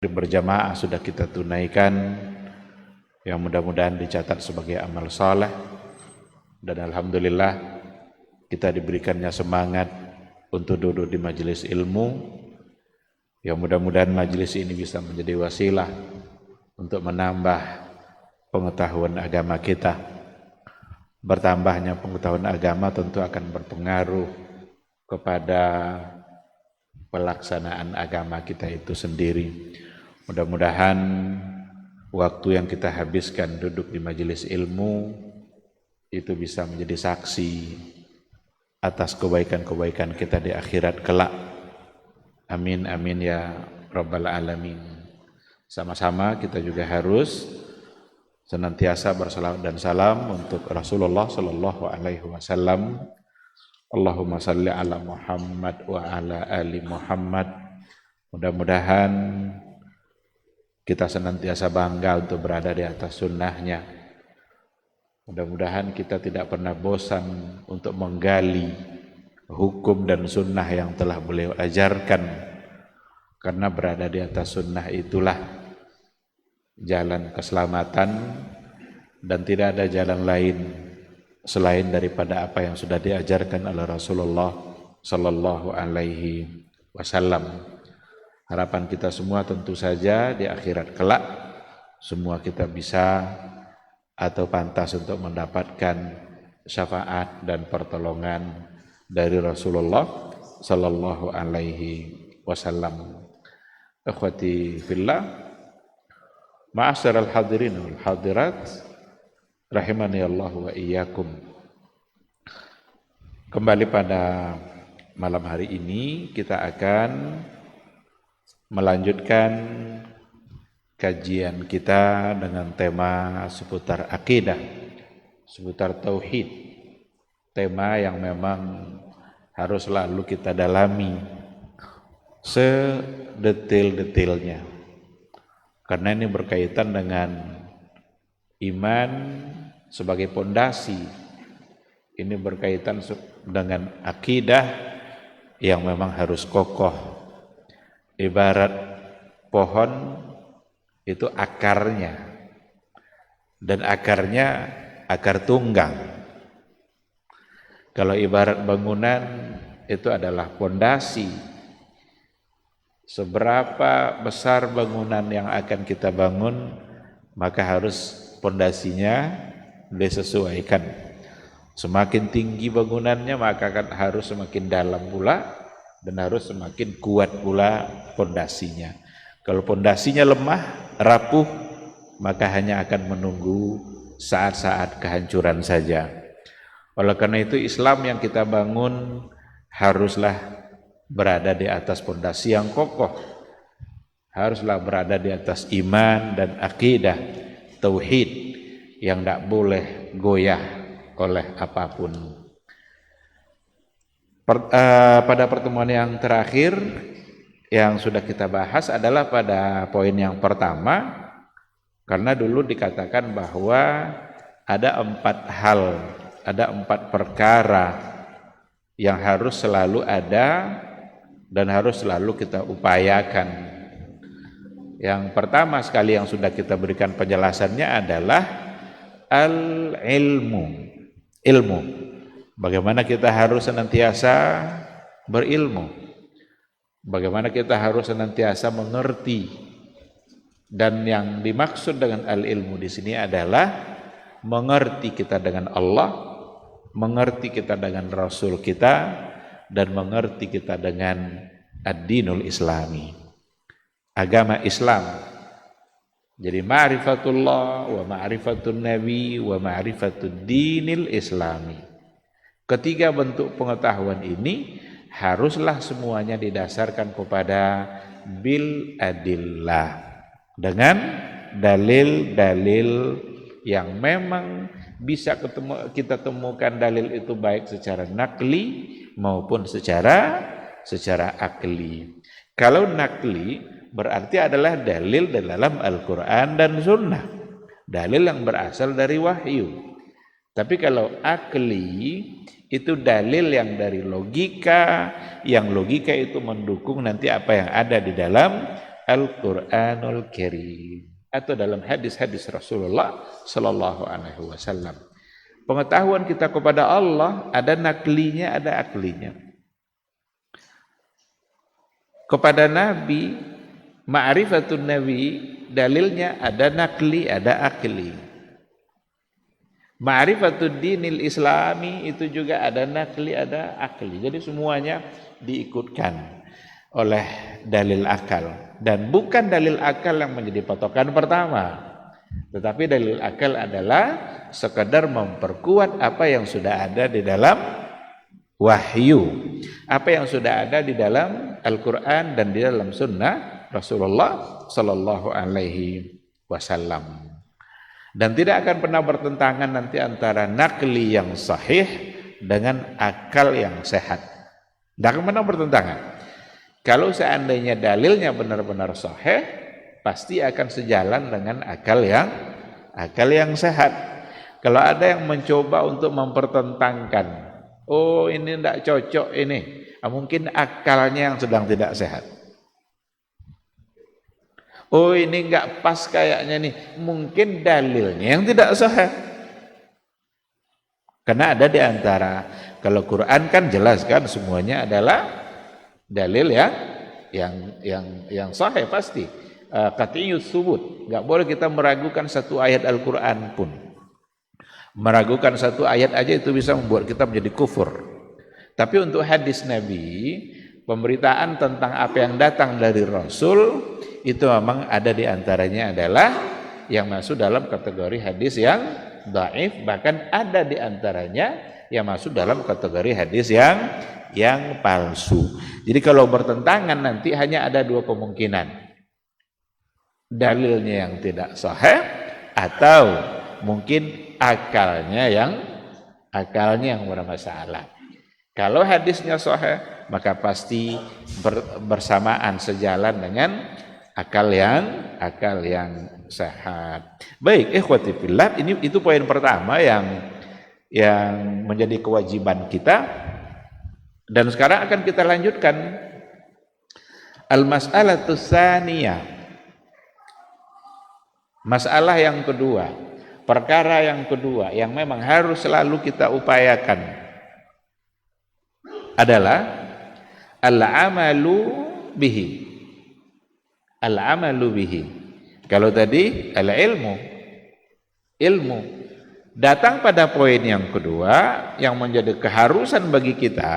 berjamaah sudah kita tunaikan, yang mudah-mudahan dicatat sebagai amal saleh, dan alhamdulillah kita diberikannya semangat untuk duduk di majelis ilmu, yang mudah-mudahan majelis ini bisa menjadi wasilah untuk menambah pengetahuan agama kita. Bertambahnya pengetahuan agama tentu akan berpengaruh kepada pelaksanaan agama kita itu sendiri. Mudah-mudahan waktu yang kita habiskan duduk di majelis ilmu itu bisa menjadi saksi atas kebaikan-kebaikan kita di akhirat kelak. Amin amin ya rabbal alamin. Sama-sama kita juga harus senantiasa bersalawat dan salam untuk Rasulullah sallallahu alaihi wasallam. Allahumma salli ala Muhammad wa ala ali Muhammad. Mudah-mudahan kita senantiasa bangga untuk berada di atas sunnahnya. Mudah-mudahan kita tidak pernah bosan untuk menggali hukum dan sunnah yang telah beliau ajarkan, karena berada di atas sunnah itulah jalan keselamatan, dan tidak ada jalan lain selain daripada apa yang sudah diajarkan oleh Rasulullah sallallahu alaihi wasallam. Harapan kita semua tentu saja di akhirat kelak semua kita bisa atau pantas untuk mendapatkan syafaat dan pertolongan dari Rasulullah sallallahu alaihi wasallam. Ikhwati fillah, ma'asyiral hadirin wal hadirat, rahimani Allah wa iyyakum. Kembali pada malam hari ini kita akan melanjutkan kajian kita dengan tema seputar akidah, seputar tauhid. Tema yang memang harus selalu kita dalami sedetil-detilnya, karena ini berkaitan dengan iman sebagai pondasi. Ini berkaitan dengan akidah yang memang harus kokoh. Ibarat pohon itu akarnya, dan akarnya akar tunggang. Kalau ibarat bangunan itu adalah pondasi. Seberapa besar bangunan yang akan kita bangun, maka harus pondasinya disesuaikan. Semakin tinggi bangunannya, maka harus semakin dalam pula, dan harus semakin kuat pula pondasinya. Kalau pondasinya lemah, rapuh, maka hanya akan menunggu saat-saat kehancuran saja. Oleh karena itu Islam yang kita bangun haruslah berada di atas pondasi yang kokoh. Haruslah berada di atas iman dan akidah, tauhid, yang tidak boleh goyah oleh apapun. Pada pertemuan yang terakhir yang sudah kita bahas adalah pada poin yang pertama, karena dulu dikatakan bahwa ada 4 hal, ada 4 perkara yang harus selalu ada dan harus selalu kita upayakan. Yang pertama sekali yang sudah kita berikan penjelasannya adalah al-ilmu, ilmu. Bagaimana kita harus senantiasa berilmu, bagaimana kita harus senantiasa mengerti. Dan yang dimaksud dengan al-ilmu di sini adalah mengerti kita dengan Allah, mengerti kita dengan Rasul kita, dan mengerti kita dengan ad-dinul islami, agama Islam. Jadi ma'rifatullah wa ma'rifatun nabi wa ma'rifatud dinil islami. Ketiga bentuk pengetahuan ini haruslah semuanya didasarkan kepada bil adillah, dengan dalil-dalil yang memang bisa kita temukan dalil itu baik secara nakli maupun secara akli. Kalau nakli berarti adalah dalil dalam Al-Quran dan Sunnah, dalil yang berasal dari wahyu. Tapi kalau akli itu dalil yang dari logika, yang logika itu mendukung nanti apa yang ada di dalam Al-Qur'anul Karim, atau dalam hadis-hadis Rasulullah sallallahu alaihi wasallam. Pengetahuan kita kepada Allah ada naklinya, ada aklinya. Kepada Nabi, ma'rifatun Nabi, dalilnya ada nakli, ada akli. Ma'rifatud dinil islami itu juga ada nakli, ada akli. Jadi semuanya diikutkan oleh dalil akal. Dan bukan dalil akal yang menjadi patokan pertama, tetapi dalil akal adalah sekadar memperkuat apa yang sudah ada di dalam wahyu, apa yang sudah ada di dalam Al-Quran dan di dalam sunnah Rasulullah sallallahu alaihi wasallam. Dan tidak akan pernah bertentangan nanti antara nakli yang sahih dengan akal yang sehat. Tidak akan pernah bertentangan. Kalau seandainya dalilnya benar-benar sahih, pasti akan sejalan dengan akal yang sehat. Kalau ada yang mencoba untuk mempertentangkan, oh ini tidak cocok ini, mungkin akalnya yang sedang tidak sehat. Oh ini enggak pas kayaknya nih, mungkin dalilnya yang tidak sahih. Karena ada di antara, kalau Quran kan jelas kan semuanya adalah dalil yang sahih pasti. Qat'iyus subut, enggak boleh kita meragukan satu ayat Al-Quran pun. Meragukan satu ayat aja itu bisa membuat kita menjadi kufur. Tapi untuk hadis Nabi, pemberitaan tentang apa yang datang dari Rasul itu memang ada di antaranya adalah yang masuk dalam kategori hadis yang dhaif, bahkan ada di antaranya yang masuk dalam kategori hadis yang palsu. Jadi kalau bertentangan nanti hanya ada dua kemungkinan. Dalilnya yang tidak sahih atau mungkin akalnya yang bermasalah. Kalau hadisnya sahih, maka pasti bersamaan sejalan dengan akal yang sehat. Baik, ikhwati fillah, itu poin pertama yang menjadi kewajiban kita. Dan sekarang akan kita lanjutkan al-mas'alatus tsaniyah. Masalah yang kedua, perkara yang kedua yang memang harus selalu kita upayakan adalah al-amalu bihi. Al-amalu bihi. Kalau tadi al-ilmu, datang pada poin yang kedua yang menjadi keharusan bagi kita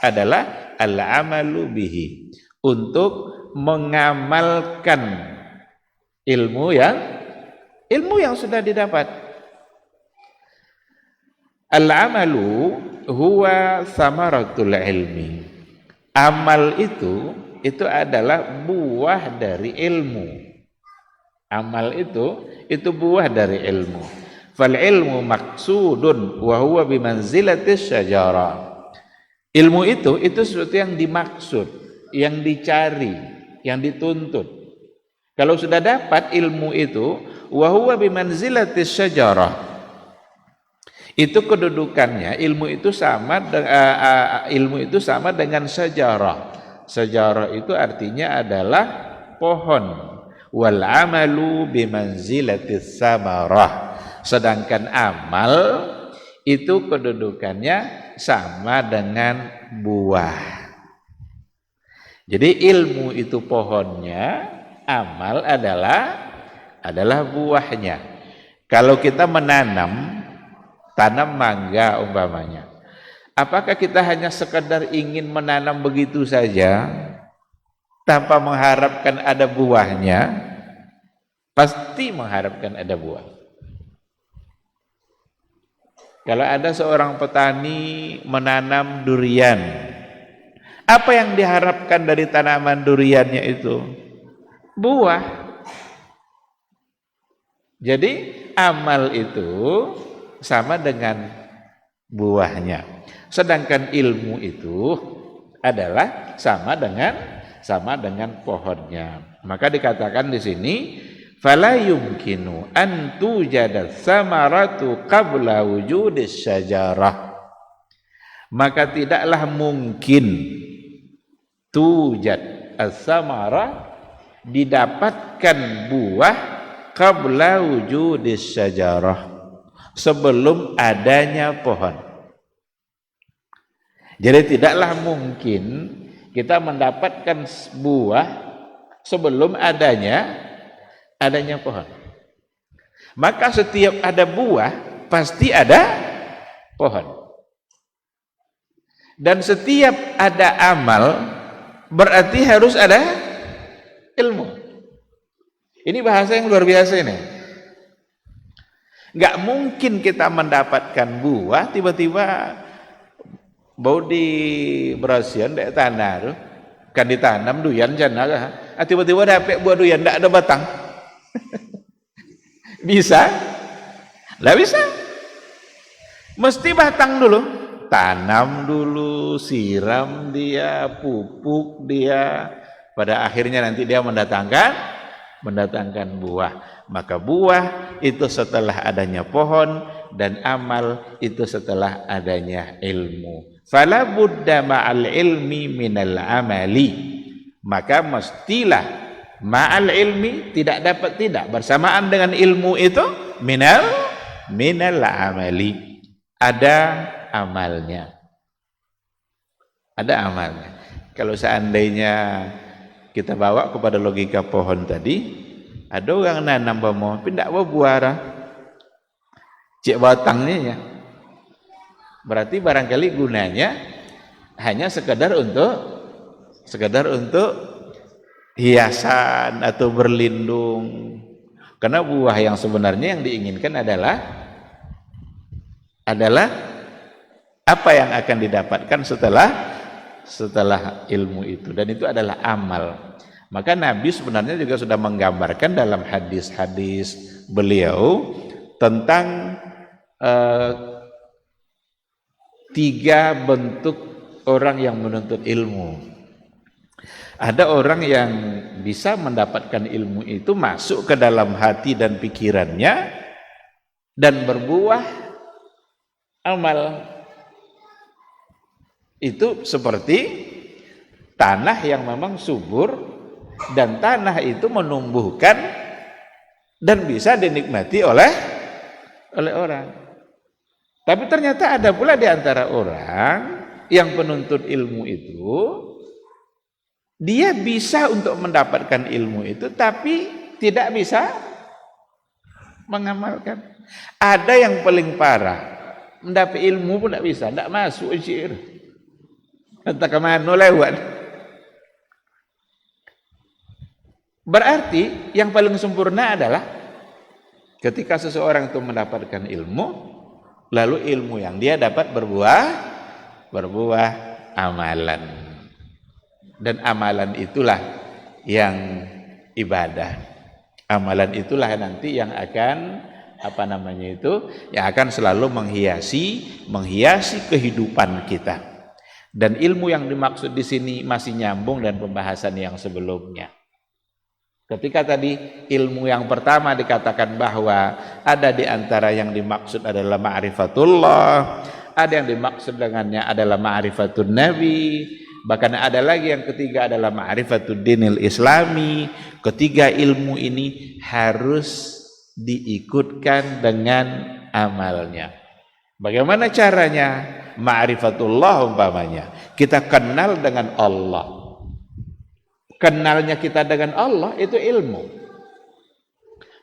adalah al-amalu bihi, untuk mengamalkan ilmu yang sudah didapat. Al-amalu huwa samaratul ilmi. Amal itu adalah buah dari ilmu. Amal itu buah dari ilmu. Fal ilmu maksudun wa huwa bimanzilatis syajarah. Ilmu itu sesuatu yang dimaksud, yang dicari, yang dituntut. Kalau sudah dapat ilmu itu, wa huwa bimanzilatis syajarah, itu kedudukannya, ilmu itu sama dengan sejarah. Sejarah itu artinya adalah pohon. Wal amalu bimanzilatis samarah, sedangkan amal itu kedudukannya sama dengan buah. Jadi ilmu itu pohonnya, amal adalah buahnya. Kalau kita tanam mangga umpamanya, apakah kita hanya sekedar ingin menanam begitu saja tanpa mengharapkan ada buahnya? Pasti mengharapkan ada buah. Kalau ada seorang petani menanam durian, apa yang diharapkan dari tanaman duriannya itu? Buah. Jadi amal itu sama dengan buahnya. Sedangkan ilmu itu adalah sama dengan pohonnya. Maka dikatakan di sini, fala yumkinu an tujada samaratu qabla wujudis syajarah. Maka tidaklah mungkin tujad as-samarah, didapatkan buah qabla wujudis syajarah, sebelum adanya pohon. Jadi tidaklah mungkin kita mendapatkan buah sebelum adanya pohon. Maka setiap ada buah pasti ada pohon. Dan setiap ada amal berarti harus ada ilmu. Ini bahasa yang luar biasa ini. Nggak mungkin kita mendapatkan buah tiba-tiba bau di berasian dek tanah tuh kan ditanam duyan jana tiba-tiba dapat buah duyan nggak ada batang. Bisa? Nggak bisa. Mesti batang dulu, tanam dulu, siram dia, pupuk dia, pada akhirnya nanti dia mendatangkan buah. Maka buah itu setelah adanya pohon, dan amal itu setelah adanya ilmu. Fala budda ma'al ilmi minal amali, maka mestilah ma'al ilmi, tidak bersamaan dengan ilmu itu minal amali, ada amalnya. Kalau seandainya kita bawa kepada logika pohon tadi, ada orang nanam pohon pindah buah cek batangnya ya, berarti barangkali gunanya hanya sekedar untuk hiasan atau berlindung. Karena buah yang sebenarnya yang diinginkan adalah apa yang akan didapatkan setelah ilmu itu, dan itu adalah amal. Maka Nabi sebenarnya juga sudah menggambarkan dalam hadis-hadis beliau tentang 3 bentuk orang yang menuntut ilmu. Ada orang yang bisa mendapatkan ilmu itu masuk ke dalam hati dan pikirannya dan berbuah amal. Itu seperti tanah yang memang subur, dan tanah itu menumbuhkan dan bisa dinikmati oleh orang. Tapi ternyata ada pula di antara orang yang penuntut ilmu itu, dia bisa untuk mendapatkan ilmu itu tapi tidak bisa mengamalkan. Ada yang paling parah, mendapat ilmu pun tidak bisa, tidak masuk syair. Entah kemana lewat. Berarti yang paling sempurna adalah ketika seseorang itu mendapatkan ilmu, lalu ilmu yang dia dapat berbuah amalan. Dan amalan itulah yang ibadah. Amalan itulah nanti yang akan yang akan selalu menghiasi kehidupan kita. Dan ilmu yang dimaksud di sini masih nyambung dan pembahasan yang sebelumnya. Ketika tadi ilmu yang pertama dikatakan bahwa ada di antara yang dimaksud adalah ma'rifatullah, ada yang dimaksud dengannya adalah ma'rifatun nabi, bahkan ada lagi yang ketiga adalah ma'rifatud dinil islami. Ketiga ilmu ini harus diikutkan dengan amalnya. Bagaimana caranya? Ma'rifatullah umpamanya, kita kenal dengan Allah. Kenalnya kita dengan Allah itu ilmu.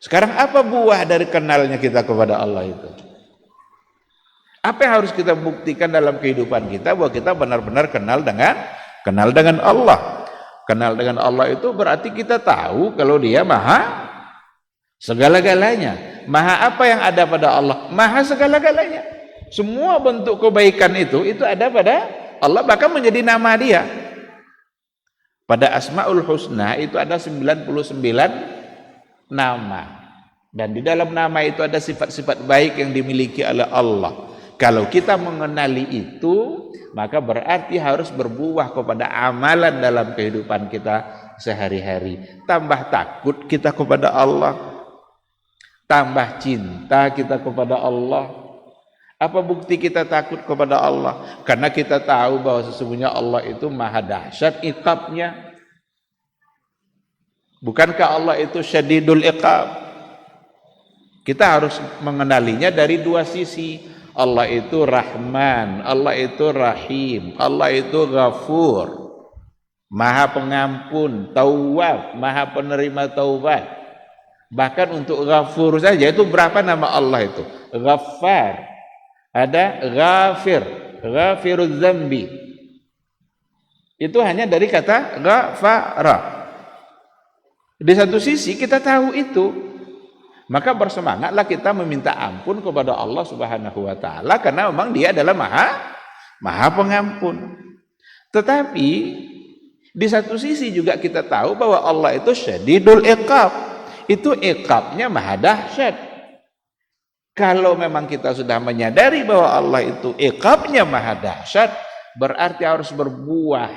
Sekarang apa buah dari kenalnya kita kepada Allah itu? Apa yang harus kita buktikan dalam kehidupan kita bahwa kita benar-benar kenal dengan Allah? Kenal dengan Allah itu berarti kita tahu kalau Dia maha segala-galanya. Maha apa yang ada pada Allah? Maha segala-galanya. Semua bentuk kebaikan itu ada pada Allah, bahkan menjadi nama Dia. Pada Asmaul Husna itu ada 99 nama. Dan di dalam nama itu ada sifat-sifat baik yang dimiliki oleh Allah. Kalau kita mengenali itu, maka berarti harus berbuah kepada amalan dalam kehidupan kita sehari-hari. Tambah takut kita kepada Allah, tambah cinta kita kepada Allah. Apa bukti kita takut kepada Allah? Karena kita tahu bahwa sesungguhnya Allah itu maha dahsyat iqabnya. Bukankah Allah itu syadidul iqab? Kita harus mengenalinya dari dua sisi. Allah itu Rahman, Allah itu Rahim, Allah itu Ghafur, Maha Pengampun, Tawwab, Maha Penerima taubat. Bahkan untuk Ghafur saja itu berapa nama Allah itu? Ghaffar, ada Ghafir, Ghafiruz Zambi. Itu hanya dari kata Ghafara. Di satu sisi kita tahu itu, maka bersemangatlah kita meminta ampun kepada Allah Subhanahu wa taala karena memang Dia adalah Maha Pengampun. Tetapi di satu sisi juga kita tahu bahwa Allah itu syadidul iqab. Itu iqabnya maha dahsyat. Kalau memang kita sudah menyadari bahwa Allah itu iqabnya maha dahsyat, berarti harus berbuah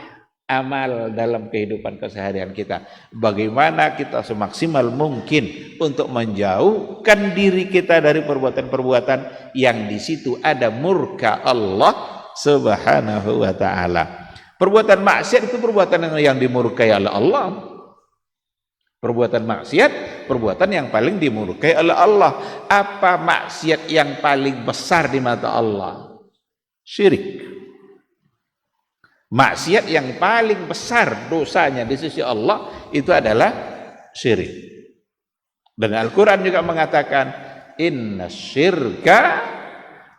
amal dalam kehidupan keseharian kita. Bagaimana kita semaksimal mungkin untuk menjauhkan diri kita dari perbuatan-perbuatan yang di situ ada murka Allah Subhanahu wa taala. Perbuatan maksiat itu perbuatan yang dimurkai oleh Allah. Perbuatan maksiat, perbuatan yang paling dimurkai oleh Allah. Apa maksiat yang paling besar di mata Allah? Syirik. Maksiat yang paling besar dosanya di sisi Allah itu adalah syirik. Dan Al-Quran juga mengatakan, inna syirka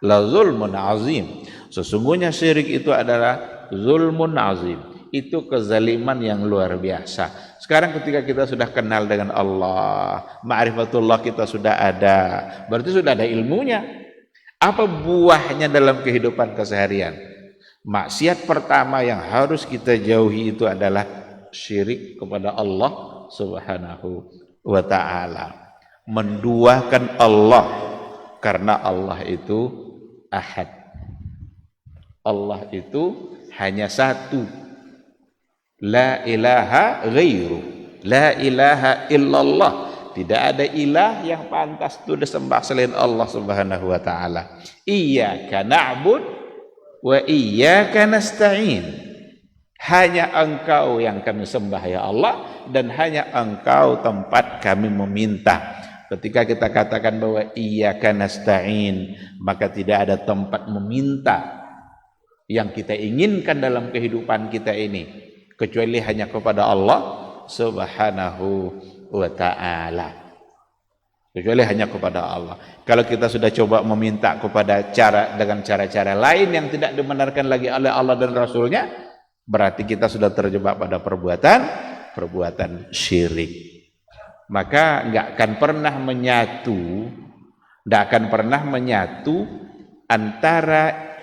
la zulmun azim. Sesungguhnya syirik itu adalah zulmun azim. Itu kezaliman yang luar biasa. Sekarang ketika kita sudah kenal dengan Allah, ma'rifatullah kita sudah ada, berarti sudah ada ilmunya. Apa buahnya dalam kehidupan keseharian? Maksiat pertama yang harus kita jauhi itu adalah syirik kepada Allah Subhanahu wa ta'ala. Menduakan Allah, karena Allah itu ahad. Allah itu hanya satu. La ilaha ghairu, la ilaha illallah. Tidak ada ilah yang pantas itu disembah selain Allah Subhanahu wa ta'ala. Iyyaka na'bud wa iyyaka nasta'in. Hanya Engkau yang kami sembah ya Allah, dan hanya Engkau tempat kami meminta. Ketika kita katakan bahwa iyyaka nasta'in, maka tidak ada tempat meminta yang kita inginkan dalam kehidupan kita ini kecuali hanya kepada Allah Subhanahu wa ta'ala. Kecuali hanya kepada Allah. Kalau kita sudah coba meminta dengan cara-cara lain yang tidak dibenarkan lagi oleh Allah dan Rasulnya, berarti kita sudah terjebak pada perbuatan syirik. Maka nggak akan pernah menyatu antara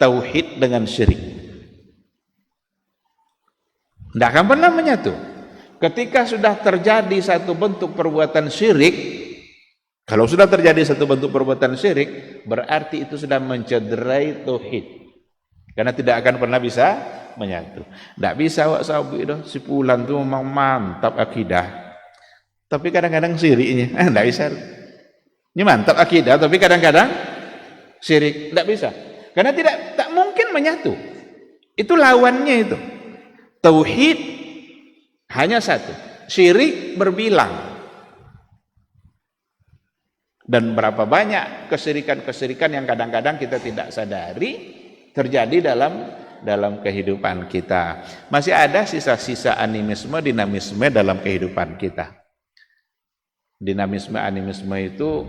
tauhid dengan syirik. Nggak akan pernah menyatu. Ketika sudah terjadi satu bentuk perbuatan syirik, kalau sudah terjadi satu bentuk perbuatan syirik, berarti itu sudah mencederai tauhid. Karena tidak akan pernah bisa menyatu. Tidak bisa wak sabi itu si Fulan itu memang mantap akidah, tapi kadang-kadang syiriknya. Tidak bisa. Ini mantap akidah, tapi kadang-kadang syirik. Tidak bisa. Karena tak mungkin menyatu. Itu lawannya itu. Tauhid hanya satu, syirik berbilang. Dan berapa banyak kesyirikan-kesyirikan yang kadang-kadang kita tidak sadari terjadi dalam kehidupan kita. Masih ada sisa-sisa animisme, dinamisme dalam kehidupan kita. Dinamisme, animisme itu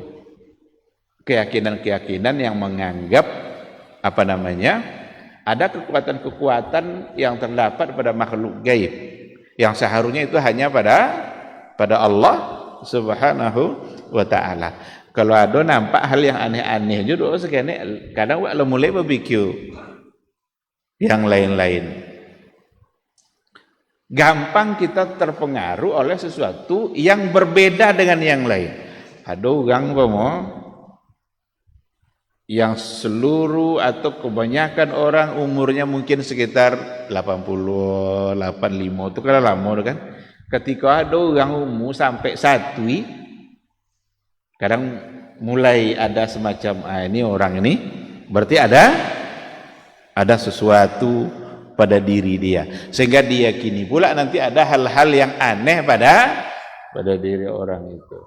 keyakinan-keyakinan yang menganggap ada kekuatan-kekuatan yang terdapat pada makhluk gaib yang seharusnya itu hanya pada Allah Subhanahu wa ta'ala. Kalau ada nampak hal yang aneh-aneh juga sekali, kadang waktu mulai berpikir yang lain-lain. Gampang kita terpengaruh oleh sesuatu yang berbeda dengan yang lain. Ada orang yang seluruh atau kebanyakan orang umurnya mungkin sekitar 80, 85, itu kan lama kan. Ketika ada orang umur sampai 1, kadang mulai ada semacam ini orang ini berarti ada sesuatu pada diri dia, sehingga diyakini pula nanti ada hal-hal yang aneh pada diri orang itu.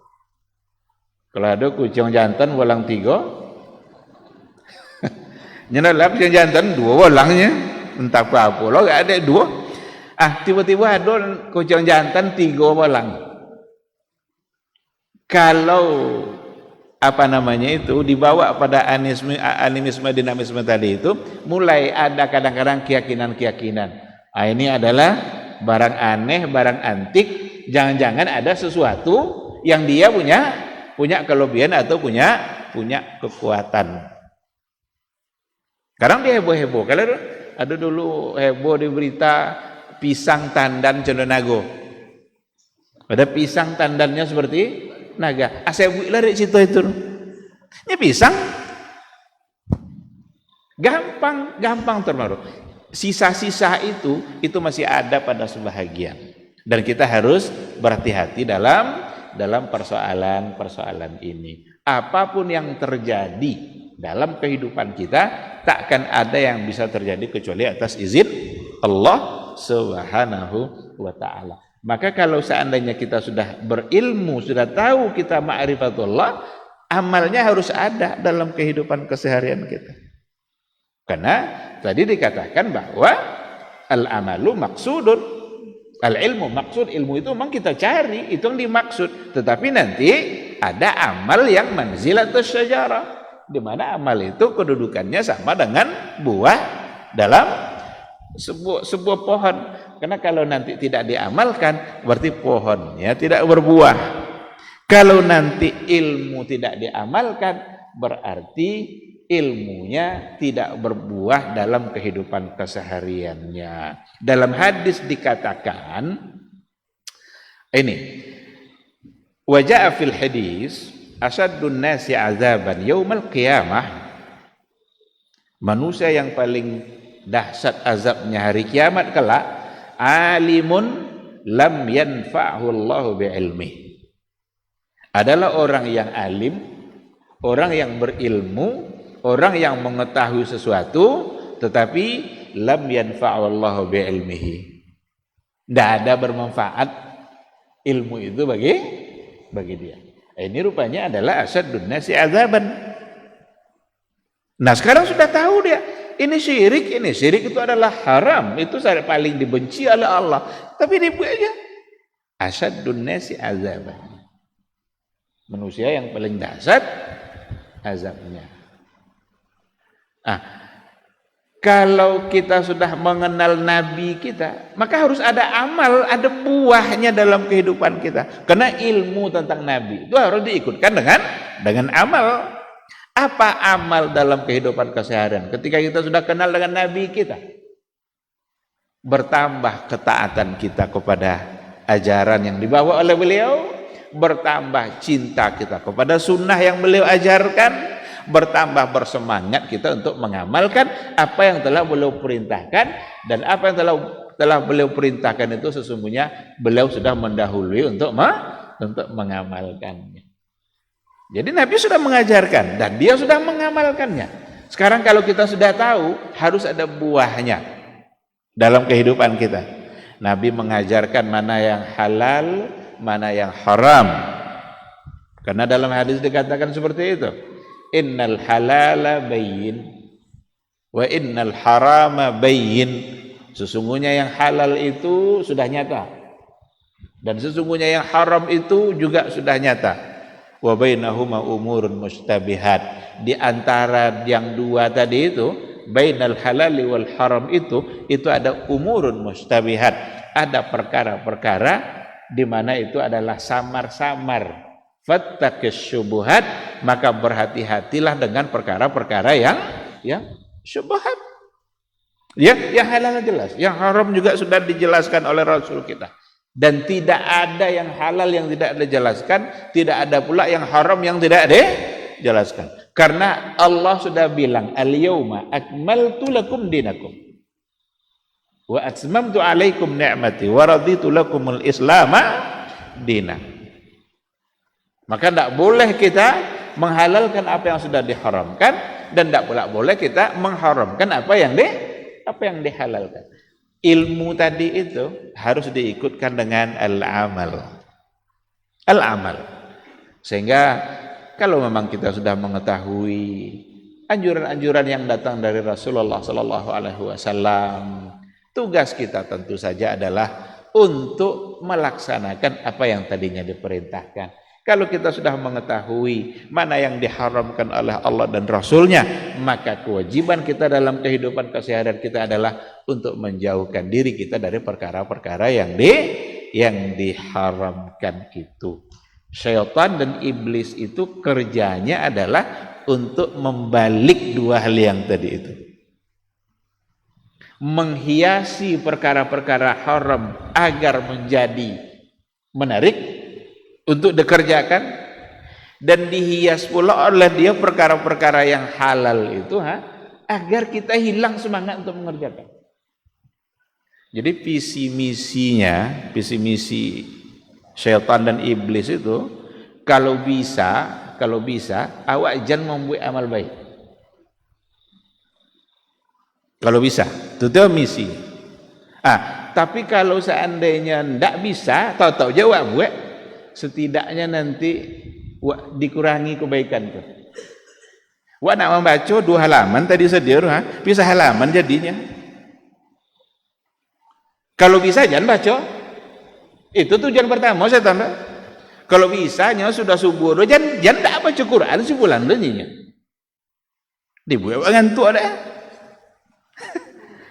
Kalau ada kucing jantan walang 3, nyenalap kucing jantan 2 walangnya, entah apa lo gak ada 2. Tiba-tiba ada kucing jantan 3 walang. Kalau dibawa pada animisme dinamisme tadi itu, mulai ada kadang-kadang keyakinan. Ini adalah barang aneh, barang antik, jangan-jangan ada sesuatu yang dia punya kelebihan atau punya kekuatan. Sekarang dia heboh-heboh. Kalau ada dulu heboh di berita pisang tandan Cendenago. Ada pisang tandannya seperti naga. Saya builah dari situ itu. Ini pisang gampang termaruh. Sisa-sisa itu masih ada pada sebahagian. Dan kita harus berhati-hati dalam persoalan ini. Apapun yang terjadi dalam kehidupan kita, takkan ada yang bisa terjadi kecuali atas izin Allah Subhanahu wa ta'ala. Maka kalau seandainya kita sudah berilmu, sudah tahu kita ma'rifatullah, amalnya harus ada dalam kehidupan keseharian kita. Karena tadi dikatakan bahwa al-amalu maksudun, al-ilmu maksud, ilmu itu memang kita cari, itu yang dimaksud. Tetapi nanti ada amal yang manzilatus syajarah, di mana amal itu kedudukannya sama dengan buah dalam sebuah pohon. Karena kalau nanti tidak diamalkan, berarti pohonnya tidak berbuah. Kalau nanti ilmu tidak diamalkan, berarti ilmunya tidak berbuah dalam kehidupan kesehariannya. Dalam hadis dikatakan ini, wa ja'a fil hadis asyaddun nasi azaban yaumal qiyamah, manusia yang paling dahsyat azabnya hari kiamat kelak, alimun lam yanfa'hu Allahu bi'ilmi, adalah orang yang alim, orang yang berilmu, orang yang mengetahui sesuatu, tetapi lam yanfa'hu Allahu bi'ilmihi, tidak ada bermanfaat ilmu itu bagi dia. Ini rupanya adalah asyaddun nasi azaban. Nah sekarang sudah tahu dia, ini syirik itu adalah haram, itu paling dibenci oleh Allah. Tapi ini aja asyaddun nasi azaban, manusia yang paling dahsyat azabnya. Kalau kita sudah mengenal Nabi kita, maka harus ada amal, ada buahnya dalam kehidupan kita. Karena ilmu tentang Nabi itu harus diikutkan dengan amal. Apa amal dalam kehidupan keseharian? Ketika kita sudah kenal dengan Nabi kita, bertambah ketaatan kita kepada ajaran yang dibawa oleh beliau, bertambah cinta kita kepada sunnah yang beliau ajarkan, bertambah bersemangat kita untuk mengamalkan apa yang telah beliau perintahkan, dan apa yang telah beliau perintahkan itu sesungguhnya beliau sudah mendahului untuk mengamalkannya. Jadi Nabi sudah mengajarkan dan dia sudah mengamalkannya. Sekarang kalau kita sudah tahu, harus ada buahnya dalam kehidupan kita. Nabi mengajarkan mana yang halal, mana yang haram. Karena dalam hadis dikatakan seperti itu. Innal halala bayyin wa innal harama bayyin. Sesungguhnya yang halal itu sudah nyata, dan sesungguhnya yang haram itu juga sudah nyata. Wa bainahuma umurun mustabihat, di antara yang dua tadi itu, bainal halali wal haram itu ada umurun mustabihat, ada perkara-perkara di mana itu adalah samar-samar. Fattaqis syubuhat, maka berhati-hatilah dengan perkara-perkara yang syubhat. Ya, yang halal jelas, yang haram juga sudah dijelaskan oleh Rasul kita. Dan tidak ada yang halal yang tidak dijelaskan, tidak ada pula yang haram yang tidak dijelaskan. Karena Allah sudah bilang, al-yawma akmaltu lakum dinakum wa atmamtu alaikum ni'mati wa raditu lakumul islama dina. Maka tidak boleh kita menghalalkan apa yang sudah diharamkan, dan tidak pula boleh kita mengharamkan apa yang dihalalkan. ilmu tadi itu harus diikutkan dengan al-amal. Al-amal. Sehingga kalau memang kita sudah mengetahui anjuran-anjuran yang datang dari Rasulullah sallallahu alaihi wasallam, tugas kita tentu saja adalah untuk melaksanakan apa yang tadinya diperintahkan. Kalau kita sudah mengetahui mana yang diharamkan oleh Allah dan Rasulnya, maka kewajiban kita dalam kehidupan keseharian kita adalah untuk menjauhkan diri kita dari perkara-perkara yang diharamkan itu. Syaitan dan iblis itu kerjanya adalah untuk membalik dua hal yang tadi itu. Menghiasi perkara-perkara haram agar menjadi menarik untuk dikerjakan, dan dihias pula oleh dia perkara-perkara yang halal itu agar kita hilang semangat untuk mengerjakan. Jadi visi misi syaitan dan iblis itu kalau bisa awak jangan membuat amal baik. Kalau bisa, itu misi. Tapi kalau seandainya ndak bisa, tahu-tahu jawab buat, setidaknya nanti dikurangi kebaikan tu. Wak nak membaca 2 halaman tadi sedir, bisa halaman jadinya. Kalau bisa jangan baca. Itu tujuan pertama saya tanda. Kalau bisanya sudah subuh, jangan tak baca Quran sebulan dulunya. Dibuat ngantuk ada.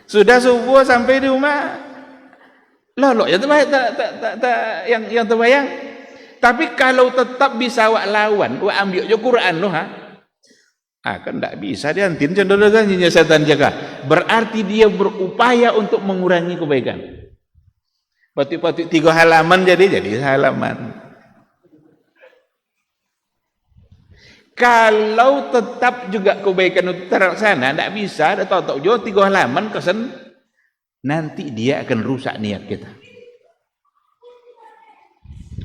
Sudah subuh sampai di rumah, lolok yang terbayang. Tapi kalau tetap bisa awak lawan, awak ambil je Quran tu kan tak bisa dia antin cenderungnya setan jaga. Berarti dia berupaya untuk mengurangi kebaikan. Patut-patut 3 halaman jadi halaman. Kalau tetap juga kebaikan itu terlaksana, tak bisa, ada tahu-tahu juga 3 halaman kesen, nanti dia akan rusak niat kita.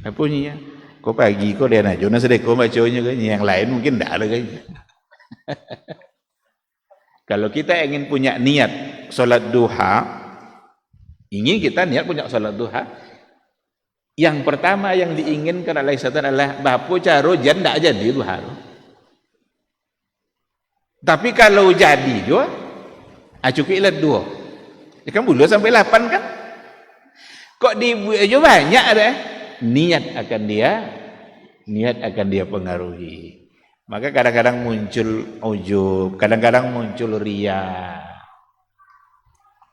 Apa punya? Kau pagi kau dia nak Jonas sedekah bacanya kan, yang lain mungkin tak ada kan. Kalau kita ingin punya niat solat duha, ingin kita niat punya solat duha, yang pertama yang diinginkan oleh setan adalah bapu caro jan tak jadi duha. Tapi kalau jadi juga, cukup 2. Kan bulu sampai 8 kan? Kok dibuat aja banyak ada? Niat akan dia pengaruhi. Maka kadang-kadang muncul ujub, kadang-kadang muncul riya.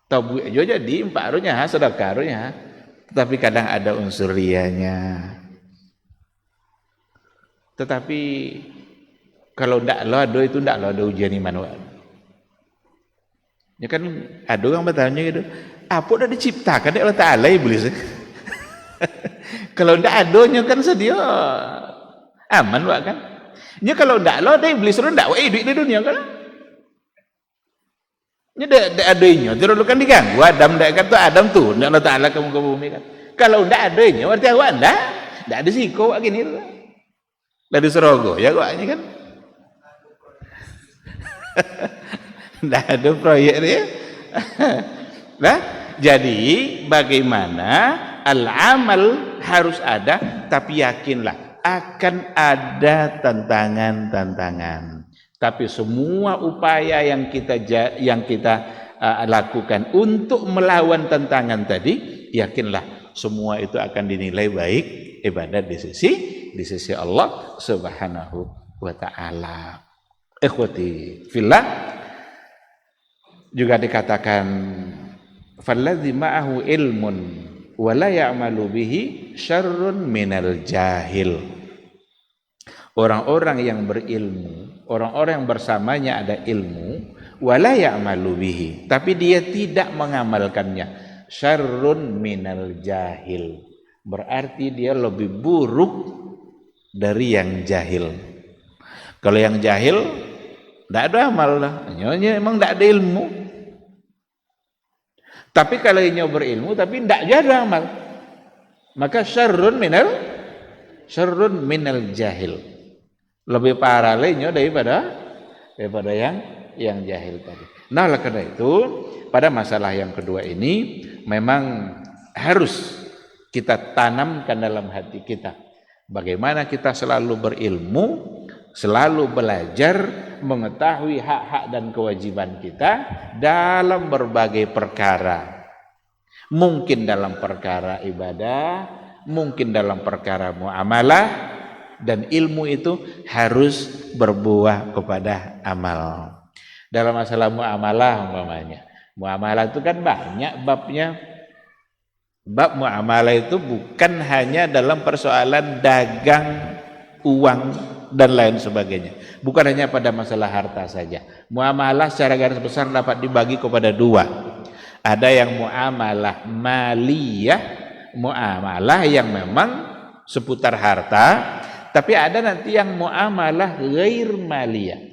Tahu aja jadi 4 runya, sedekah runya, tetapi kadang ada unsur riyanya. Tetapi kalau ndak lo ada itu ndak lo ada ujian iman. Ya kan ada orang bertanya gitu, apa udah diciptakan oleh Allah Ta'ala iblis? Kalau ndak adanya kan sedia aman wak kan. Ya kalau ndak lo ada iblis lo ndak hidup di dunia kan. Ya adanya terus kan diganggu Adam ndak kata Adam tuh ndak Allah Ta'ala kamu ke bumi kan. Kalau ndak adanya berarti awak ndak ada siko wak gini lah. Dari Serogo ya wak kan. Tidak ada proyek dia. Nah, jadi bagaimana al-amal harus ada, tapi yakinlah akan ada tantangan-tantangan. Tapi semua upaya yang kita lakukan untuk melawan tantangan tadi, yakinlah semua itu akan dinilai baik ibadat di sisi Allah Subhanahu wa taala. Ikhwati fillah, juga dikatakan falladzi ma'ahu ilmun wa la ya'malu bihi syarrun minal jahil. Orang-orang yang berilmu, orang-orang yang bersamanya ada ilmu, wa la ya'malu bihi, tapi dia tidak mengamalkannya, syarrun minal jahil, berarti dia lebih buruk dari yang jahil. Kalau yang jahil tidak ada amal lah, nyonya emang tidak ada ilmu. Tapi kalau ini berilmu tapi tidak ada amal, maka syarrun minal jahil, lebih parah lainnya daripada yang jahil tadi. Nah, oleh karena itu pada masalah yang kedua ini memang harus kita tanamkan dalam hati kita. Bagaimana kita selalu berilmu, selalu belajar, mengetahui hak-hak dan kewajiban kita dalam berbagai perkara. Mungkin dalam perkara ibadah, mungkin dalam perkara muamalah, dan ilmu itu harus berbuah kepada amal. Dalam masalah muamalah umpamanya, muamalah itu kan banyak babnya. Bab muamalah itu bukan hanya dalam persoalan dagang, uang, dan lain sebagainya. Bukan hanya pada masalah harta saja. Muamalah secara garis besar dapat dibagi kepada dua. Ada yang muamalah maliyah, muamalah yang memang seputar harta, tapi ada nanti yang muamalah ghair maliyah,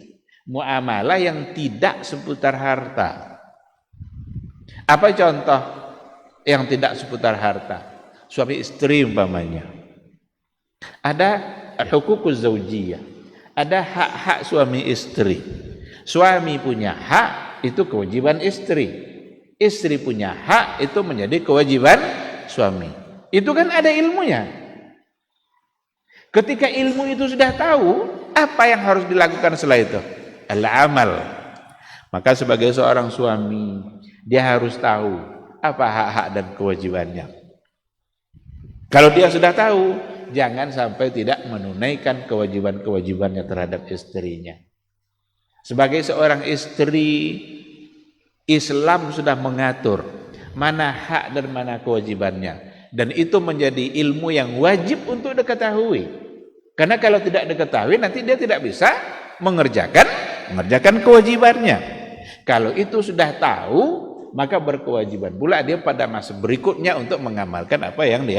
muamalah yang tidak seputar harta. Apa contoh yang tidak seputar harta? Suami istri umpamanya. Ada hukukuz zaujiyah, ada hak-hak suami istri. Suami punya hak, itu kewajiban istri. Istri punya hak, itu menjadi kewajiban suami. Itu kan ada ilmunya. Ketika ilmu itu sudah tahu, apa yang harus dilakukan setelah itu? Al-amal. Maka sebagai seorang suami, dia harus tahu apa hak-hak dan kewajibannya. Kalau dia sudah tahu, jangan sampai tidak menunaikan kewajiban-kewajibannya terhadap istrinya. Sebagai seorang istri, Islam sudah mengatur mana hak dan mana kewajibannya, dan itu menjadi ilmu yang wajib untuk diketahui. Karena kalau tidak diketahui, nanti dia tidak bisa mengerjakan kewajibannya. Kalau itu sudah tahu, maka berkewajiban pula dia pada masa berikutnya untuk mengamalkan apa yang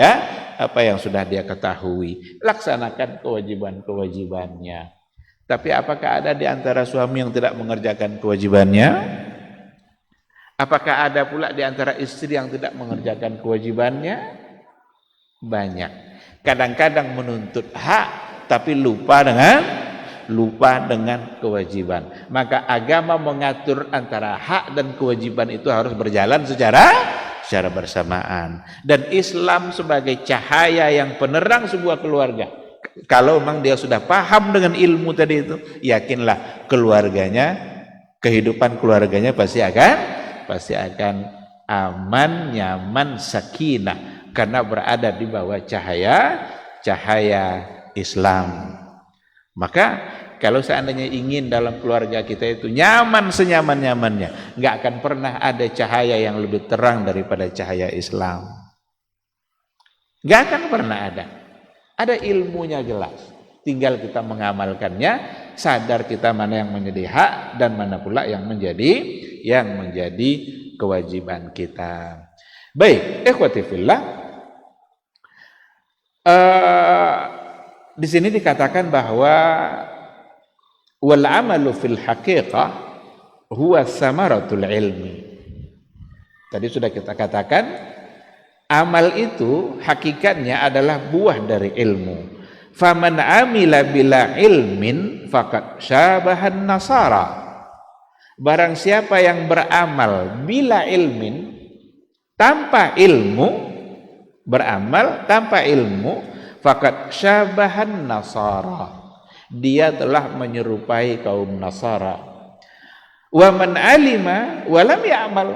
sudah dia ketahui. Laksanakan kewajiban-kewajibannya. Tapi apakah ada di antara suami yang tidak mengerjakan kewajibannya? Apakah ada pula di antara istri yang tidak mengerjakan kewajibannya? Banyak. Kadang-kadang menuntut hak tapi lupa dengan kewajiban. Maka agama mengatur antara hak dan kewajiban itu harus berjalan secara bersamaan. Dan Islam sebagai cahaya yang penerang sebuah keluarga. Kalau memang dia sudah paham dengan ilmu tadi itu, yakinlah keluarganya, kehidupan keluarganya pasti akan aman, nyaman, sakinah, karena berada di bawah cahaya Islam. Maka kalau seandainya ingin dalam keluarga kita itu nyaman senyaman-nyamannya, nggak akan pernah ada cahaya yang lebih terang daripada cahaya Islam. Nggak akan pernah ada. Ada ilmunya jelas. Tinggal kita mengamalkannya, sadar kita mana yang menjadi hak dan mana pula yang menjadi kewajiban kita. Baik, ikhwati fillah. Di sini dikatakan bahwa wal amalu fil haqiqah huwa samaratul ilmi. Tadi sudah kita katakan amal itu hakikatnya adalah buah dari ilmu. Faman amila bila ilmin faqad syabahan nasara. Barang siapa yang beramal bila ilmin, tanpa ilmu, beramal tanpa ilmu, faqad syabahan nasara, dia telah menyerupai kaum Nasara. Wa man alima wa lam ya'mal,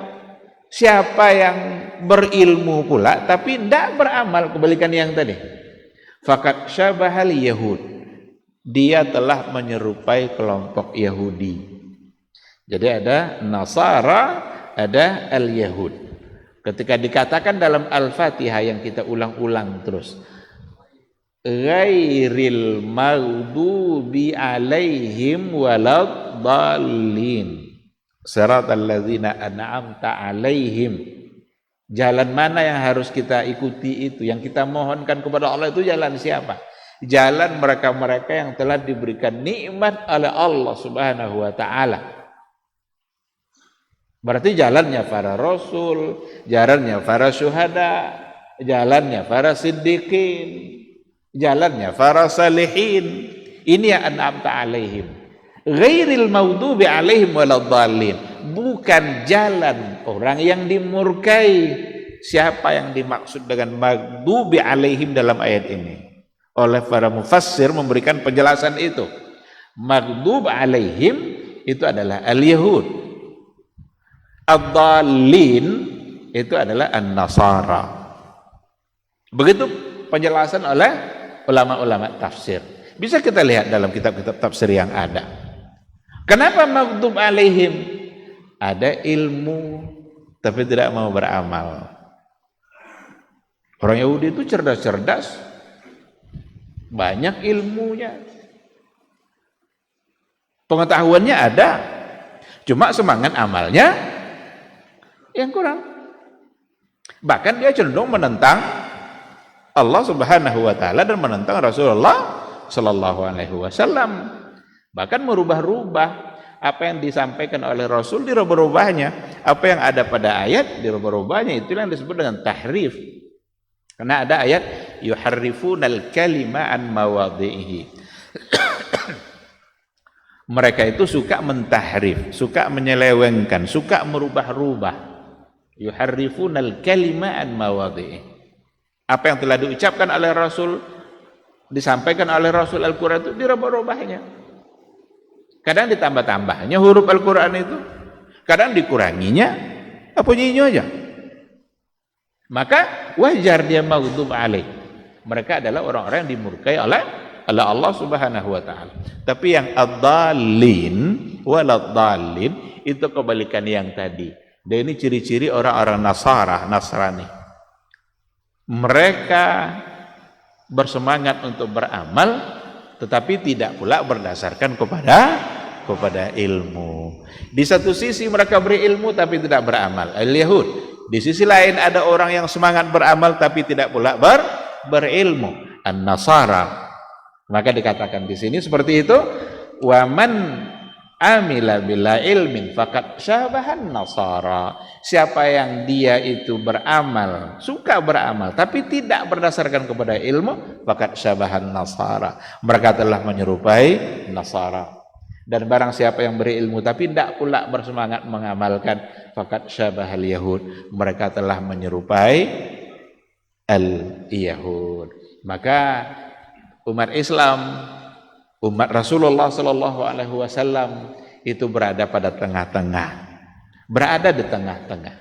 siapa yang berilmu pula tapi tidak beramal, kebalikan yang tadi, faqad syabahal yahud, dia telah menyerupai kelompok Yahudi. Jadi ada Nasara, ada al-Yahud. Ketika dikatakan dalam Al-Fatihah yang kita ulang-ulang terus, ghairil maghdubi alaihim waladdallin siratal ladzina an'amta alaihim, jalan mana yang harus kita ikuti itu, yang kita mohonkan kepada Allah itu jalan siapa? Jalan mereka-mereka yang telah diberikan nikmat oleh Allah Subhanahu wa taala. Berarti jalannya para rasul, jalannya para syuhada, jalannya para siddiqin, jalannya para salihin. Ini yang an'amta alaihim. Ghairil maghdubi alaihim waladdallin, bukan jalan orang yang dimurkai, siapa yang dimaksud dengan maghdubi alaihim dalam ayat ini. Oleh para mufassir memberikan penjelasan itu. Maghdub alaihim itu adalah al-Yahud. Ad-dallin itu adalah an-Nasara. Begitu penjelasan oleh ulama-ulama tafsir. Bisa kita lihat dalam kitab-kitab tafsir yang ada. Kenapa maghdub alaihim? Ada ilmu tapi tidak mau beramal. Orang Yahudi itu cerdas-cerdas, banyak ilmunya, pengetahuannya ada, cuma semangat amalnya yang kurang. Bahkan dia cenderung menentang Allah Subhanahu wa taala dan menentang Rasulullah sallallahu alaihi wasallam. Bahkan merubah-rubah apa yang disampaikan oleh Rasul, dirubah-rubahnya. Apa yang ada pada ayat dirubah-rubahnya. Itulah yang disebut dengan tahrif. Karena ada ayat yuharrifunal kalima an mawadhihi. Mereka itu suka mentahrif, suka menyelewengkan, suka merubah-rubah. Yuharrifunal kalima an mawadhihi. Apa yang telah diucapkan oleh Rasul, disampaikan oleh Rasul Al-Qur'an itu dirubah-rubahnya. Kadang ditambah-tambahnya huruf Al-Quran itu, kadang dikuranginya, bunyinya aja. Maka wajar dia maghdub alaih. Mereka adalah orang-orang yang dimurkai oleh Allah Subhanahu wa taala. Tapi yang ad-dallin walad-dallin itu kebalikan yang tadi. Dan ini ciri-ciri orang-orang Nasrani. Mereka bersemangat untuk beramal, tetapi tidak pula berdasarkan kepada ilmu. Di satu sisi mereka beri ilmu tapi tidak beramal, al-Yahud. Di sisi lain ada orang yang semangat beramal tapi tidak pula berilmu, an-Nasara. Maka dikatakan di sini seperti itu, wa man amila bila ilmin faqad syabahan Nasara. Siapa yang dia itu beramal, suka beramal tapi tidak berdasarkan kepada ilmu, faqad syabahan Nasara. Mereka telah menyerupai Nasara. Dan barang siapa yang beri ilmu tapi tidak pula bersemangat mengamalkan, faqad syabahal Yahud. Mereka telah menyerupai al-Yahud. Maka umat Islam, umat Rasulullah sallallahu alaihi wasallam itu berada pada tengah-tengah. Berada di tengah-tengah.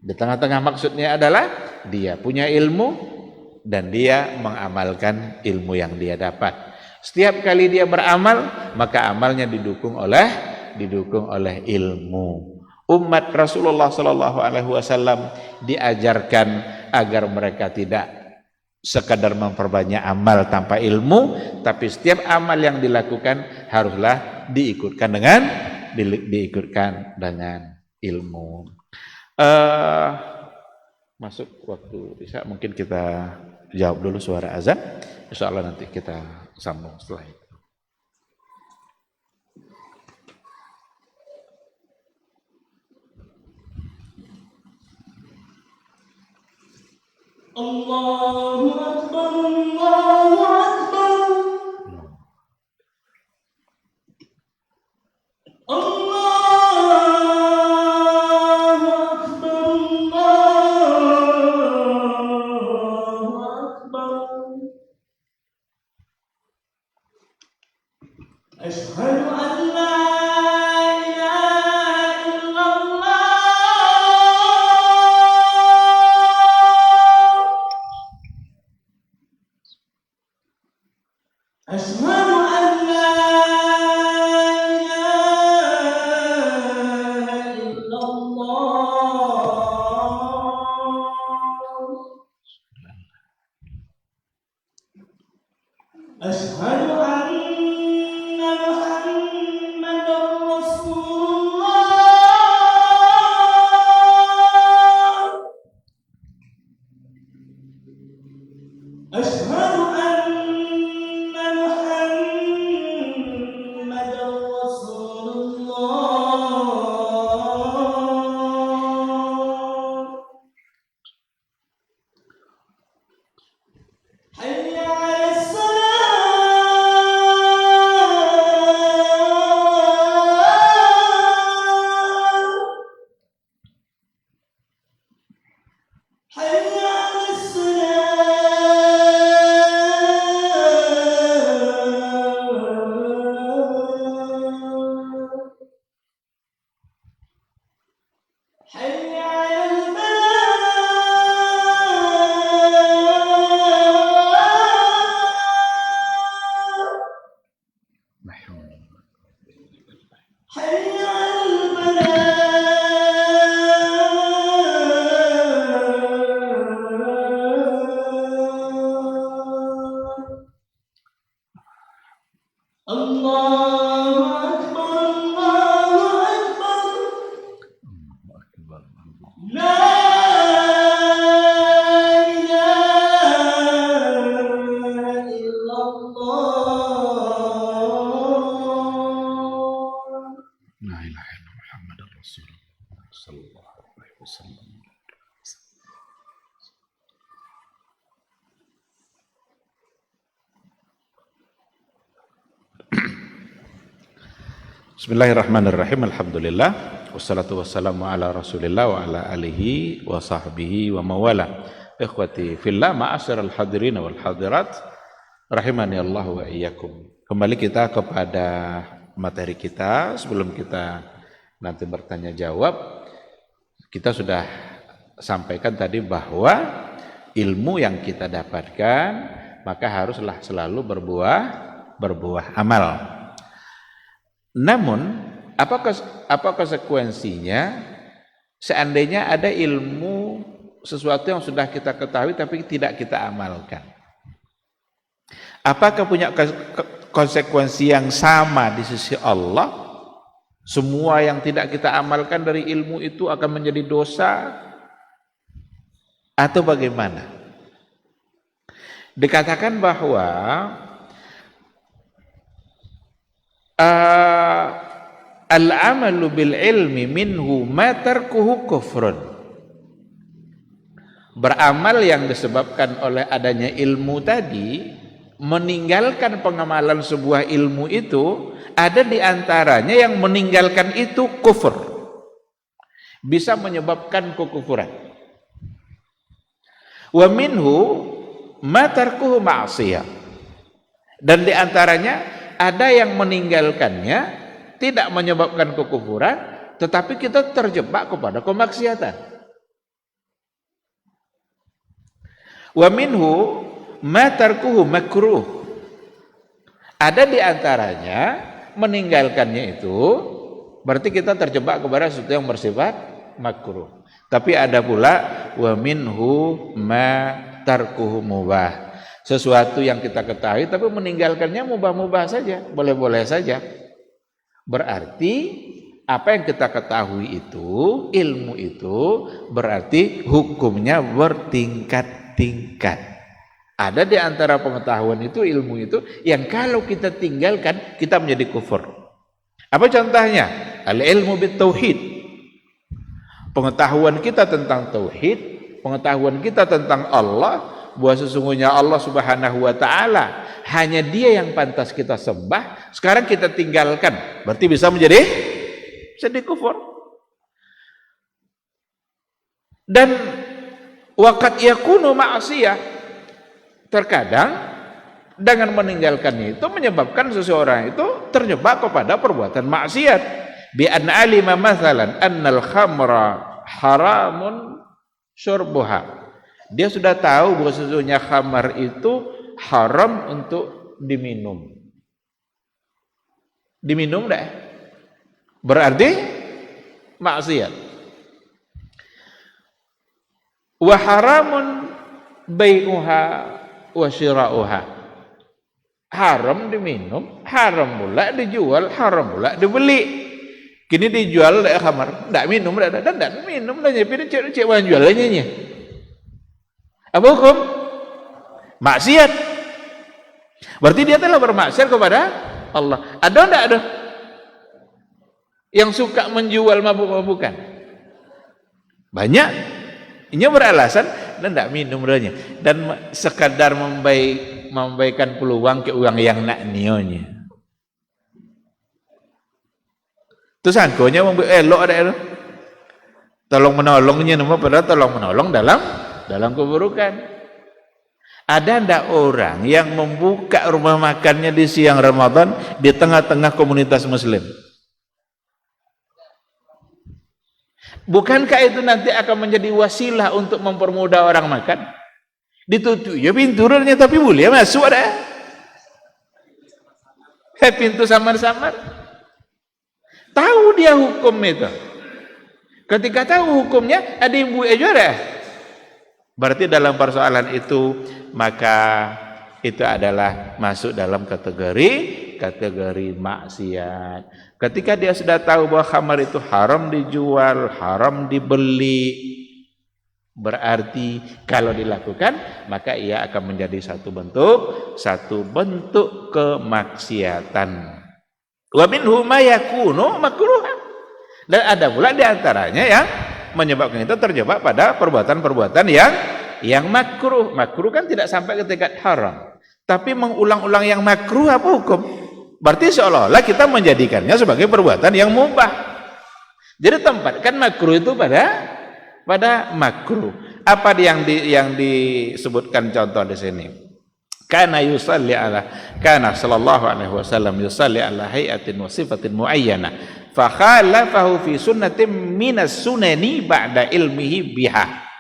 Di tengah-tengah maksudnya adalah dia punya ilmu dan dia mengamalkan ilmu yang dia dapat. Setiap kali dia beramal, maka amalnya didukung oleh ilmu. Umat Rasulullah sallallahu alaihi wasallam diajarkan agar mereka tidak sekadar memperbanyak amal tanpa ilmu, tapi setiap amal yang dilakukan haruslah diikutkan dengan ilmu. Masuk waktu isya, mungkin kita jawab dulu suara azan. Insyaallah nanti kita sambung setelah itu. Allahu Akbar, Allahu Akbar. Allahu Akbar, Allahu Akbar. Asyhadu an la ilaha illallah. Asyhadu an la ilaha illallah. Asyhadu anna Muhammadar Rasulullah. Asyhadu anna Muhammadar Rasulullah. Hayya 'alas salah. Bismillahirrahmanirrahim. Alhamdulillah wassalatu wassalamu ala Rasulillah wa ala alihi wa sahbihi wa mawala. Ikhwati fillah, ma'asyiral hadirin wal hadirat, rahimani Allah wa iyyakum. Kembali kita kepada materi kita. Sebelum kita nanti bertanya jawab, kita sudah sampaikan tadi bahwa ilmu yang kita dapatkan maka haruslah selalu berbuah amal. Namun, apa konsekuensinya seandainya ada ilmu sesuatu yang sudah kita ketahui tapi tidak kita amalkan? Apakah punya konsekuensi yang sama di sisi Allah? Semua yang tidak kita amalkan dari ilmu itu akan menjadi dosa? Atau bagaimana? Dikatakan bahwa al-amalu bil ilmi minhu ma tarkuhu kufrun. Beramal yang disebabkan oleh adanya ilmu tadi, meninggalkan pengamalan sebuah ilmu itu, ada di antaranya yang meninggalkan itu kufur, bisa menyebabkan kekufuran. Wa minhu ma tarkuhu ma'siyah, dan di antaranya ada yang meninggalkannya tidak menyebabkan kekufuran, tetapi kita terjebak kepada kemaksiatan. Wa minhu ma tarkuhu makruh. Ada di antaranya meninggalkannya itu berarti kita terjebak kepada sesuatu yang bersifat makruh. Tapi ada pula wa minhu ma tarkuhu mubah. Sesuatu yang kita ketahui tapi meninggalkannya mubah-mubah saja, boleh-boleh saja. Berarti apa yang kita ketahui itu, ilmu itu, berarti hukumnya bertingkat-tingkat. Ada di antara pengetahuan itu, ilmu itu, yang kalau kita tinggalkan, kita menjadi kufur. Apa contohnya? Al-ilmu bit-tauhid. Pengetahuan kita tentang tauhid, pengetahuan kita tentang Allah, bahwa sesungguhnya Allah Subhanahu wa ta'ala hanya Dia yang pantas kita sembah, sekarang kita tinggalkan, berarti bisa menjadi kufur. Dan waqad yakunu ma'siyah, terkadang dengan meninggalkannya itu menyebabkan seseorang itu terjebak kepada perbuatan maksiat. Bi an alima mathalan annal khamra haramun syurbuha. Dia sudah tahu bahwa sesungguhnya khamar itu haram untuk diminum. Diminum dah, berarti maksiat. Wa haramun bai'uha wa syira'uha. Haram diminum, haram pula dijual, haram pula dibeli. Kini dijual dah khamar, ndak minum dah, dan ndak minum dah, nyepi cek bahan jualannya nya. Apa hukum? Maksiat. Berarti dia telah bermaksiat kepada Allah. Ada enggak ada yang suka menjual mabuk-mabukan? Banyak. Ini beralasan dan enggak minum dahnya, dan sekadar membaikan peluang ke uang yang nak nionya. Terus angkonya elok ada itu. Tolong menolongnya nama padahal tolong menolong dalam keburukan. Ada ndak orang yang membuka rumah makannya di siang Ramadan di tengah-tengah komunitas muslim? Bukankah itu nanti akan menjadi wasilah untuk mempermudah orang makan? Ditutup ya pintunya tapi boleh masuk ada. Pintu samar-samar. Tahu dia hukum itu. Ketika tahu hukumnya, ada yang buat juara. Berarti dalam persoalan itu, maka itu adalah masuk dalam kategori maksiat. Ketika dia sudah tahu bahwa khamar itu haram dijual, haram dibeli, berarti kalau dilakukan, maka ia akan menjadi satu bentuk kemaksiatan. Wa minhu ma yakunu makruhan. Dan ada pula di antaranya yang menyebabkan itu terjebak pada perbuatan-perbuatan yang makruh. Makruh kan tidak sampai ke tingkat haram, tapi mengulang-ulang yang makruh apa hukum? Berarti seolah-olah kita menjadikannya sebagai perbuatan yang mubah. Jadi tempatkan makruh itu pada makruh. Apa yang disebutkan contoh di sini? Kana sallallahu alaihi wasallam yusalli ala hayatin wa sifatin muayyana fa khalafahu fi sunnatin minas sunani ba'da ilmihi biha.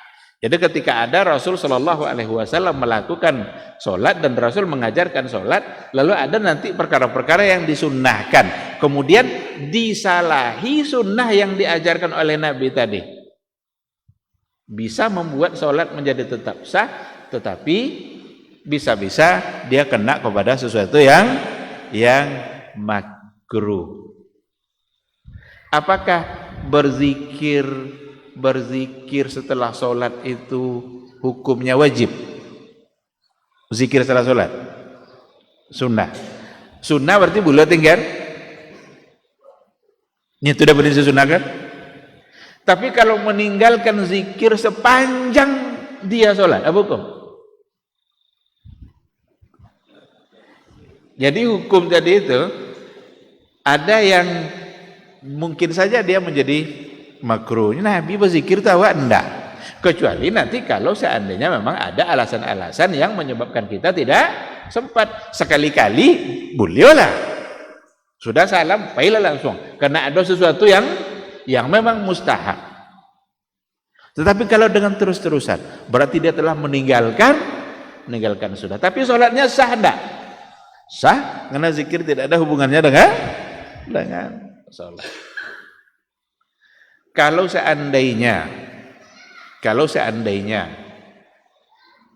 Jadi ketika ada Rasul sallallahu alaihi wasallam melakukan sholat dan Rasul mengajarkan sholat, lalu ada nanti perkara-perkara yang disunnahkan, kemudian disalahi sunnah yang diajarkan oleh Nabi tadi, bisa membuat sholat menjadi tetap sah, tetapi bisa-bisa dia kena kepada sesuatu yang makruh. Apakah berzikir setelah sholat itu hukumnya wajib? Zikir setelah sholat sunnah berarti boleh tinggal ini sudah benar sunnah kan? Tapi kalau meninggalkan zikir sepanjang dia sholat apa hukum? Jadi hukum tadi itu ada yang mungkin saja dia menjadi makruh. Nabi berzikir tahu enggak? Kecuali nanti kalau seandainya memang ada alasan-alasan yang menyebabkan kita tidak sempat. Sekali-kali bolehlah. Sudah salam, pailah langsung. Karena ada sesuatu yang memang mustahab. Tetapi kalau dengan terus-terusan, berarti dia telah meninggalkan sudah. Tapi sholatnya sah enggak? Sah, karena zikir tidak ada hubungannya dengan sholat. Kalau seandainya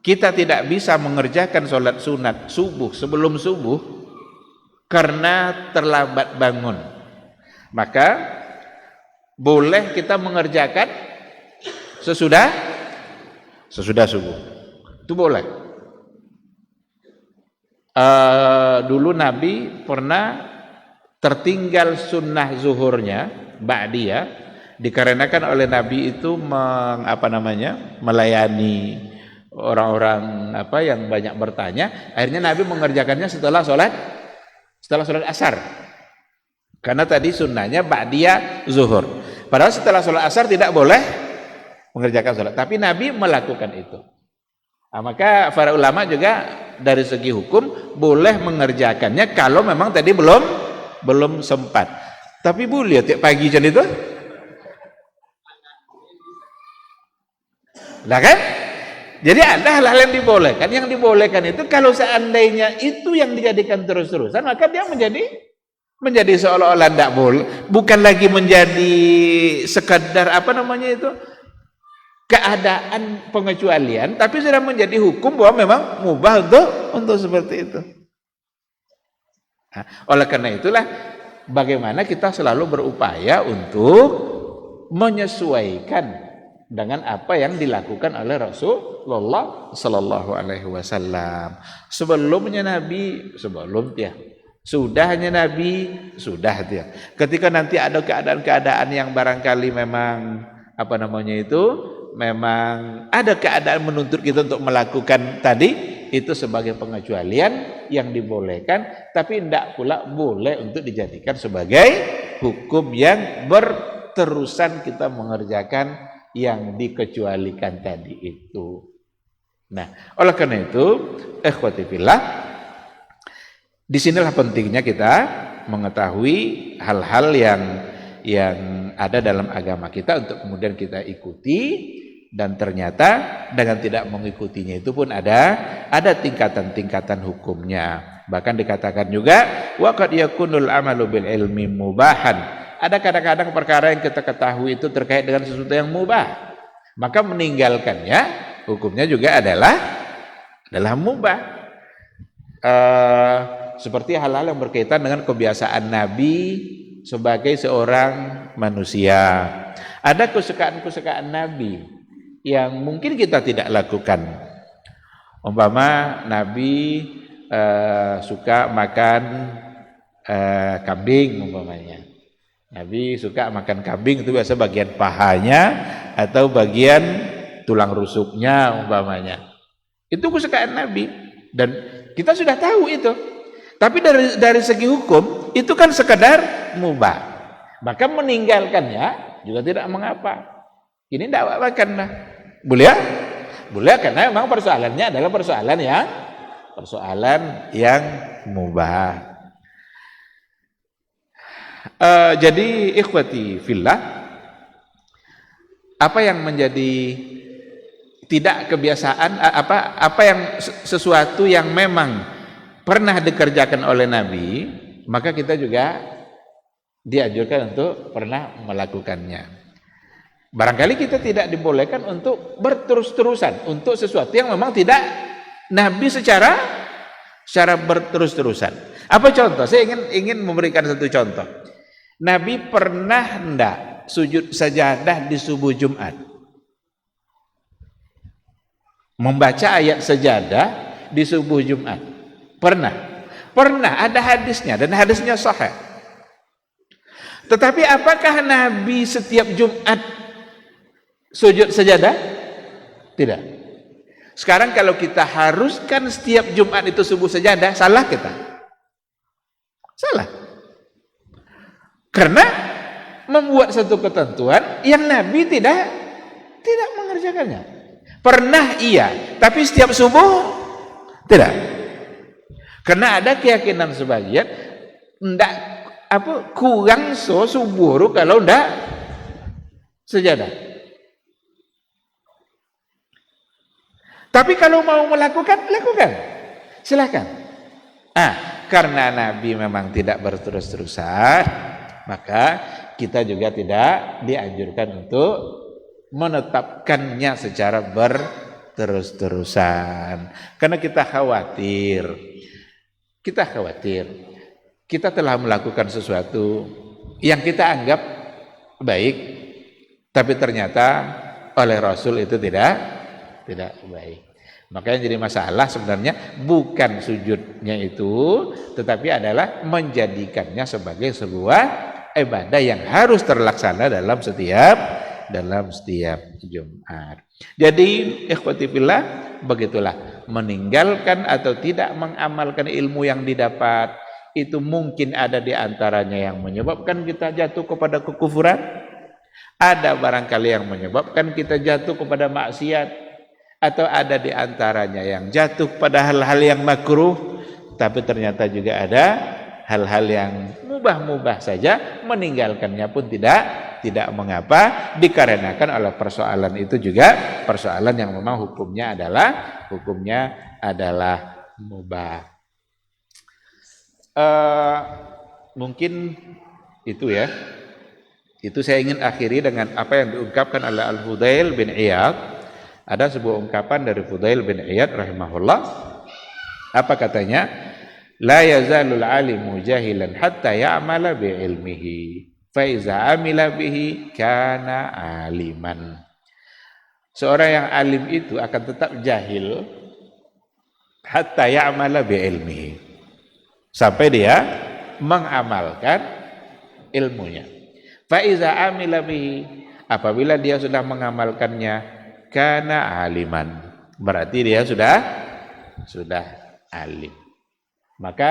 kita tidak bisa mengerjakan sholat sunat subuh sebelum subuh karena terlambat bangun, maka boleh kita mengerjakan sesudah subuh. Itu boleh. Dulu Nabi pernah tertinggal sunnah zuhurnya ba'diyah, dikarenakan oleh Nabi itu melayani orang-orang yang banyak bertanya. Akhirnya Nabi mengerjakannya setelah sholat asar, karena tadi sunnahnya ba'diyah zuhur. Padahal setelah sholat asar tidak boleh mengerjakan sholat, tapi Nabi melakukan itu. Maka para ulama juga dari segi hukum boleh mengerjakannya kalau memang tadi belum sempat. Tapi boleh tiap pagi macam itu. Nah kan? Jadi ada hal-hal yang dibolehkan. Yang dibolehkan itu kalau seandainya itu yang dijadikan terus-terusan, maka dia menjadi seolah-olah tidak boleh. Bukan lagi menjadi sekadar keadaan pengecualian, tapi sudah menjadi hukum bahwa memang mubah untuk seperti itu. Nah, oleh karena itulah bagaimana kita selalu berupaya untuk menyesuaikan dengan apa yang dilakukan oleh Rasulullah sallallahu alaihi wasallam. Sebelumnya Nabi, sudahnya Nabi, sudah dia. Ketika nanti ada keadaan-keadaan yang barangkali memang memang ada keadaan menuntut kita untuk melakukan tadi, itu sebagai pengecualian yang dibolehkan, tapi tidak pula boleh untuk dijadikan sebagai hukum yang berterusan kita mengerjakan yang dikecualikan tadi itu. Nah, oleh karena itu, ikhwati fillah, disinilah pentingnya kita mengetahui hal-hal yang ada dalam agama kita untuk kemudian kita ikuti, dan ternyata dengan tidak mengikutinya itu pun ada tingkatan-tingkatan hukumnya. Bahkan dikatakan juga wa qad yakunul amalu bil ilmi mubahan. Ada kadang-kadang perkara yang kita ketahui itu terkait dengan sesuatu yang mubah, maka meninggalkannya hukumnya juga adalah mubah. Seperti hal-hal yang berkaitan dengan kebiasaan Nabi sebagai seorang manusia. Ada kesukaan-kesukaan Nabi yang mungkin kita tidak lakukan. Umpama Nabi suka makan kambing umpamanya. Nabi suka makan kambing, itu biasa bagian pahanya atau bagian tulang rusuknya umpamanya. Itu kesukaan Nabi dan kita sudah tahu itu. Tapi dari segi hukum itu kan sekedar mubah. Maka meninggalkannya juga tidak mengapa. Ini tidak apa-apa karena boleh ya? Boleh karena memang persoalannya adalah persoalan yang mubah. Jadi ikhwati fillah, apa yang menjadi tidak kebiasaan, apa yang sesuatu yang memang pernah dikerjakan oleh Nabi, maka kita juga dianjurkan untuk pernah melakukannya. Barangkali kita tidak dibolehkan untuk berterus-terusan untuk sesuatu yang memang tidak Nabi secara berterus-terusan. Apa contoh? Saya ingin memberikan satu contoh. Nabi pernah enggak sujud sajadah di subuh Jumat? Membaca ayat sajadah di subuh Jumat? Pernah, ada hadisnya dan hadisnya sahih. Tetapi apakah Nabi setiap Jumat sujud sajadah? Tidak. Sekarang kalau kita haruskan setiap Jumat itu subuh sajadah, salah kita. Salah. Karena membuat satu ketentuan yang Nabi tidak mengerjakannya. Pernah iya, tapi setiap subuh tidak. Karena ada keyakinan sebagian ndak kurang subuh kalau ndak sajadah. Tapi kalau mau lakukan, silakan. Karena Nabi memang tidak berterus-terusan, maka kita juga tidak dianjurkan untuk menetapkannya secara berterus-terusan. Karena kita khawatir kita telah melakukan sesuatu yang kita anggap baik, tapi ternyata oleh Rasul itu tidak baik. Maka yang jadi masalah sebenarnya bukan sujudnya itu, tetapi adalah menjadikannya sebagai sebuah ibadah yang harus terlaksana dalam setiap Jumat. Jadi ikhwati fillah, begitulah, meninggalkan atau tidak mengamalkan ilmu yang didapat itu mungkin ada di antaranya yang menyebabkan kita jatuh kepada kekufuran, ada barangkali yang menyebabkan kita jatuh kepada maksiat, atau ada di antaranya yang jatuh pada hal-hal yang makruh, tapi ternyata juga ada hal-hal yang mubah-mubah saja, meninggalkannya pun tidak mengapa, dikarenakan oleh persoalan itu juga persoalan yang memang hukumnya adalah mubah. Mungkin itu ya. Itu saya ingin akhiri dengan apa yang diungkapkan oleh Al-Fudail bin Iyad. Ada sebuah ungkapan dari Fudail bin Iyad rahimahullah. Apa katanya? La yazalul alimu jahilan hatta ya'mala bi ilmihi. Fa iza amila bihi kana aliman. Seorang yang alim itu akan tetap jahil hatta ya'mala bi ilmihi. Sampai dia mengamalkan ilmunya. Fa iza amila bihi, apabila dia sudah mengamalkannya, kana aliman, berarti dia sudah alim. Maka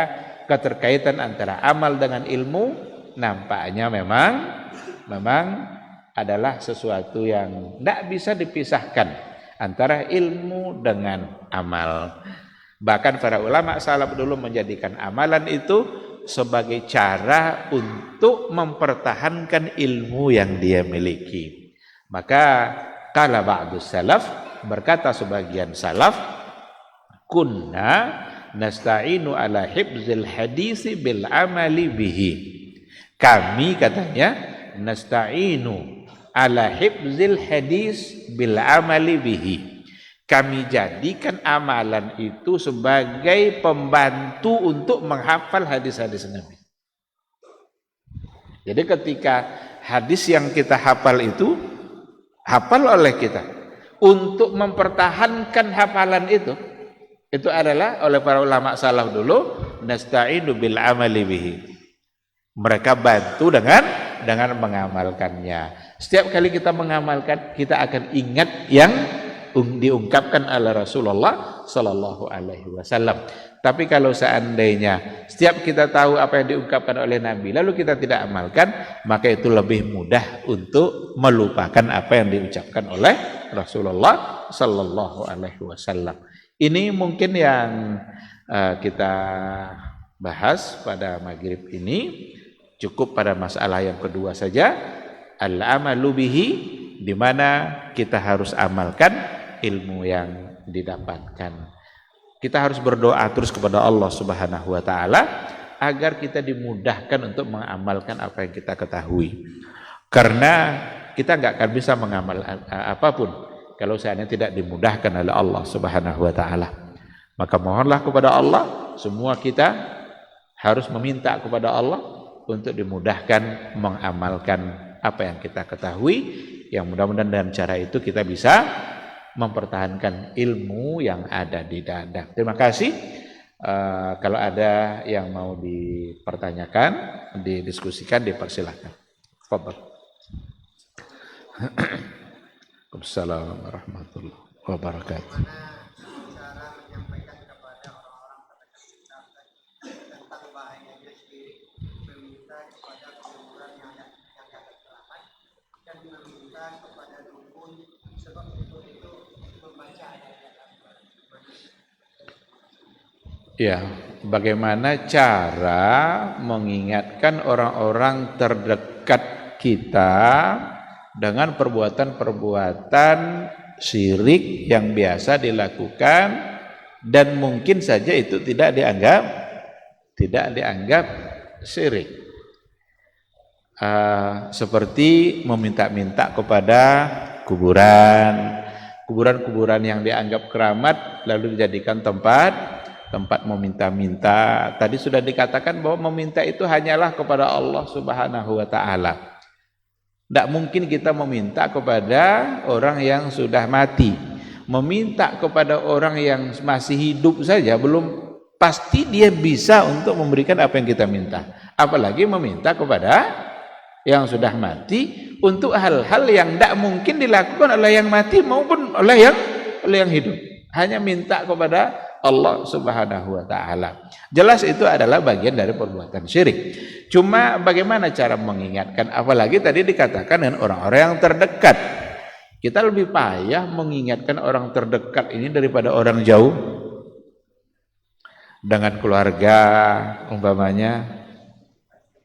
keterkaitan antara amal dengan ilmu nampaknya memang adalah sesuatu yang tidak bisa dipisahkan antara ilmu dengan amal. Bahkan para ulama salaf dulu menjadikan amalan itu sebagai cara untuk mempertahankan ilmu yang dia miliki. Maka qala ba'dus salaf, berkata sebagian salaf, kunna nasta'inu ala hifzil hadisi bil amali bihi. Kami katanya nasta'inu ala hifzil hadis bil amali bihi. Kami jadikan amalan itu sebagai pembantu untuk menghafal hadis-hadis Nabi. Jadi ketika hadis yang kita hafal itu hafal oleh kita, untuk mempertahankan hafalan itu adalah oleh para ulama salaf dulu nasta'inu bil amali bihi. Mereka bantu dengan mengamalkannya. Setiap kali kita mengamalkan, kita akan ingat yang diungkapkan oleh Rasulullah sallallahu alaihi wasallam. Tapi kalau seandainya setiap kita tahu apa yang diungkapkan oleh Nabi lalu kita tidak amalkan, maka itu lebih mudah untuk melupakan apa yang diucapkan oleh Rasulullah sallallahu alaihi wasallam. Ini mungkin yang kita bahas pada maghrib ini. Cukup pada masalah yang kedua saja, al-amalu bihi, di mana kita harus amalkan ilmu yang didapatkan. Kita harus berdoa terus kepada Allah Subhanahu wa taala agar kita dimudahkan untuk mengamalkan apa yang kita ketahui. Karena kita enggak akan bisa mengamal apapun kalau seandainya tidak dimudahkan oleh Allah Subhanahu wa taala. Maka mohonlah kepada Allah, semua kita harus meminta kepada Allah untuk dimudahkan mengamalkan apa yang kita ketahui, yang mudah-mudahan dengan cara itu kita bisa mempertahankan ilmu yang ada di dada. Terima kasih. Kalau ada yang mau dipertanyakan, didiskusikan, dipersilakan. Fadhal. Assalamualaikum warahmatullahi wabarakatuh. Ya, bagaimana cara mengingatkan orang-orang terdekat kita dengan perbuatan-perbuatan syirik yang biasa dilakukan dan mungkin saja itu tidak dianggap syirik. Seperti meminta-minta kepada kuburan yang dianggap keramat lalu dijadikan tempat meminta-minta. Tadi sudah dikatakan bahwa meminta itu hanyalah kepada Allah Subhanahu wa taala. Tidak mungkin kita meminta kepada orang yang sudah mati. Meminta kepada orang yang masih hidup saja belum pasti dia bisa untuk memberikan apa yang kita minta. Apalagi meminta kepada yang sudah mati untuk hal-hal yang tidak mungkin dilakukan oleh yang mati maupun oleh yang hidup. Hanya minta kepada Allah Subhanahu wa taala. Jelas itu adalah bagian dari perbuatan syirik. Cuma bagaimana cara mengingatkan, apalagi tadi dikatakan dengan orang-orang yang terdekat. Kita lebih payah mengingatkan orang terdekat ini daripada orang jauh. Dengan keluarga umpamanya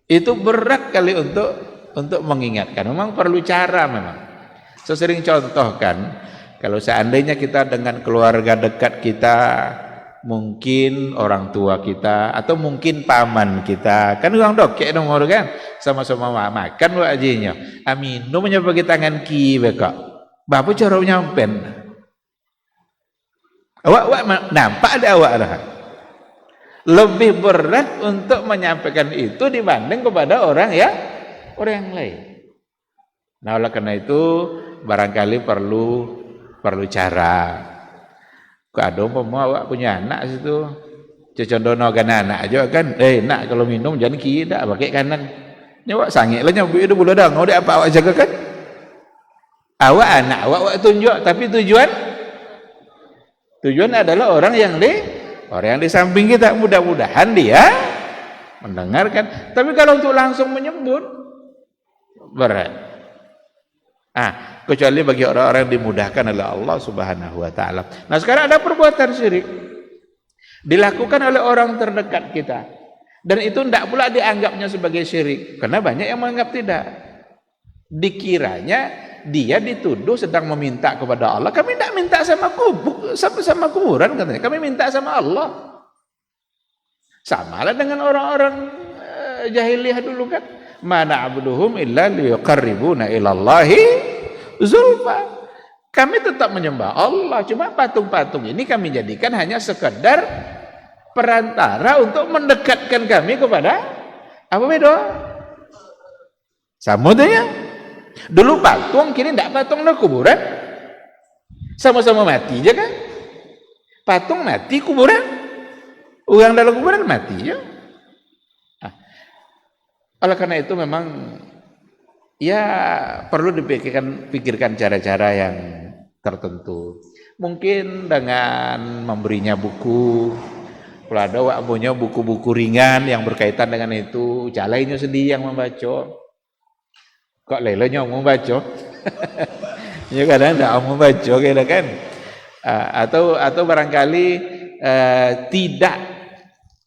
itu berat kali untuk mengingatkan. Memang perlu cara memang. Saya sering contohkan, kalau seandainya kita dengan keluarga dekat kita, mungkin orang tua kita atau mungkin paman kita, kan orang dokek nomor kan, sama-sama makan wa ajinya. Aminu menyebagi tangan ki beka. Bapak cara nyampen. Awak nampak ada awak dah. Lebih berat untuk menyampaikan itu dibanding kepada orang yang lain. Nah, oleh karena itu barangkali perlu cara. Kadang awak punya anak situ, cecondono kan anak aja kan, nak kalau minum jangan kiri dah, pakai kanan. Ni awak sangit lah nyambi itu bulu dah, ngau dia apa awak jaga kan? Awak anak awak tunjuk, tapi tujuan adalah orang yang di samping kita, mudah-mudahan dia mendengarkan. Tapi kalau untuk langsung menyebut berat. Kecuali bagi orang-orang yang dimudahkan oleh Allah Subhanahu wa taala. Nah, sekarang ada perbuatan syirik dilakukan oleh orang terdekat kita. Dan itu tidak pula dianggapnya sebagai syirik, karena banyak yang menganggap tidak. Dikiranya dia dituduh sedang meminta kepada Allah. Kami tidak minta sama kuburan katanya. Kami minta sama Allah. Samalah dengan orang-orang jahiliyah dulu kan. Ma na'buduhum illa liyuqarribuna ilallahi zulfa. Kami tetap menyembah Allah, cuma patung-patung ini kami jadikan hanya sekedar perantara untuk mendekatkan kami kepada apa beda? Sama ya. Dulu patung, kini tidak patung lah kuburan. Sama-sama mati aja kan? Patung mati, kuburan. Orang dalam kuburan mati ya. Oleh karena itu memang ya perlu dipikirkan cara-cara tertentu. Mungkin dengan memberinya buku, kalau ada wak punya buku-buku ringan yang berkaitan dengan itu, jalainya sendiri yang membaca. Kok lelenya membaca? Ya kadang tidak membaca kira kan. Atau barangkali tidak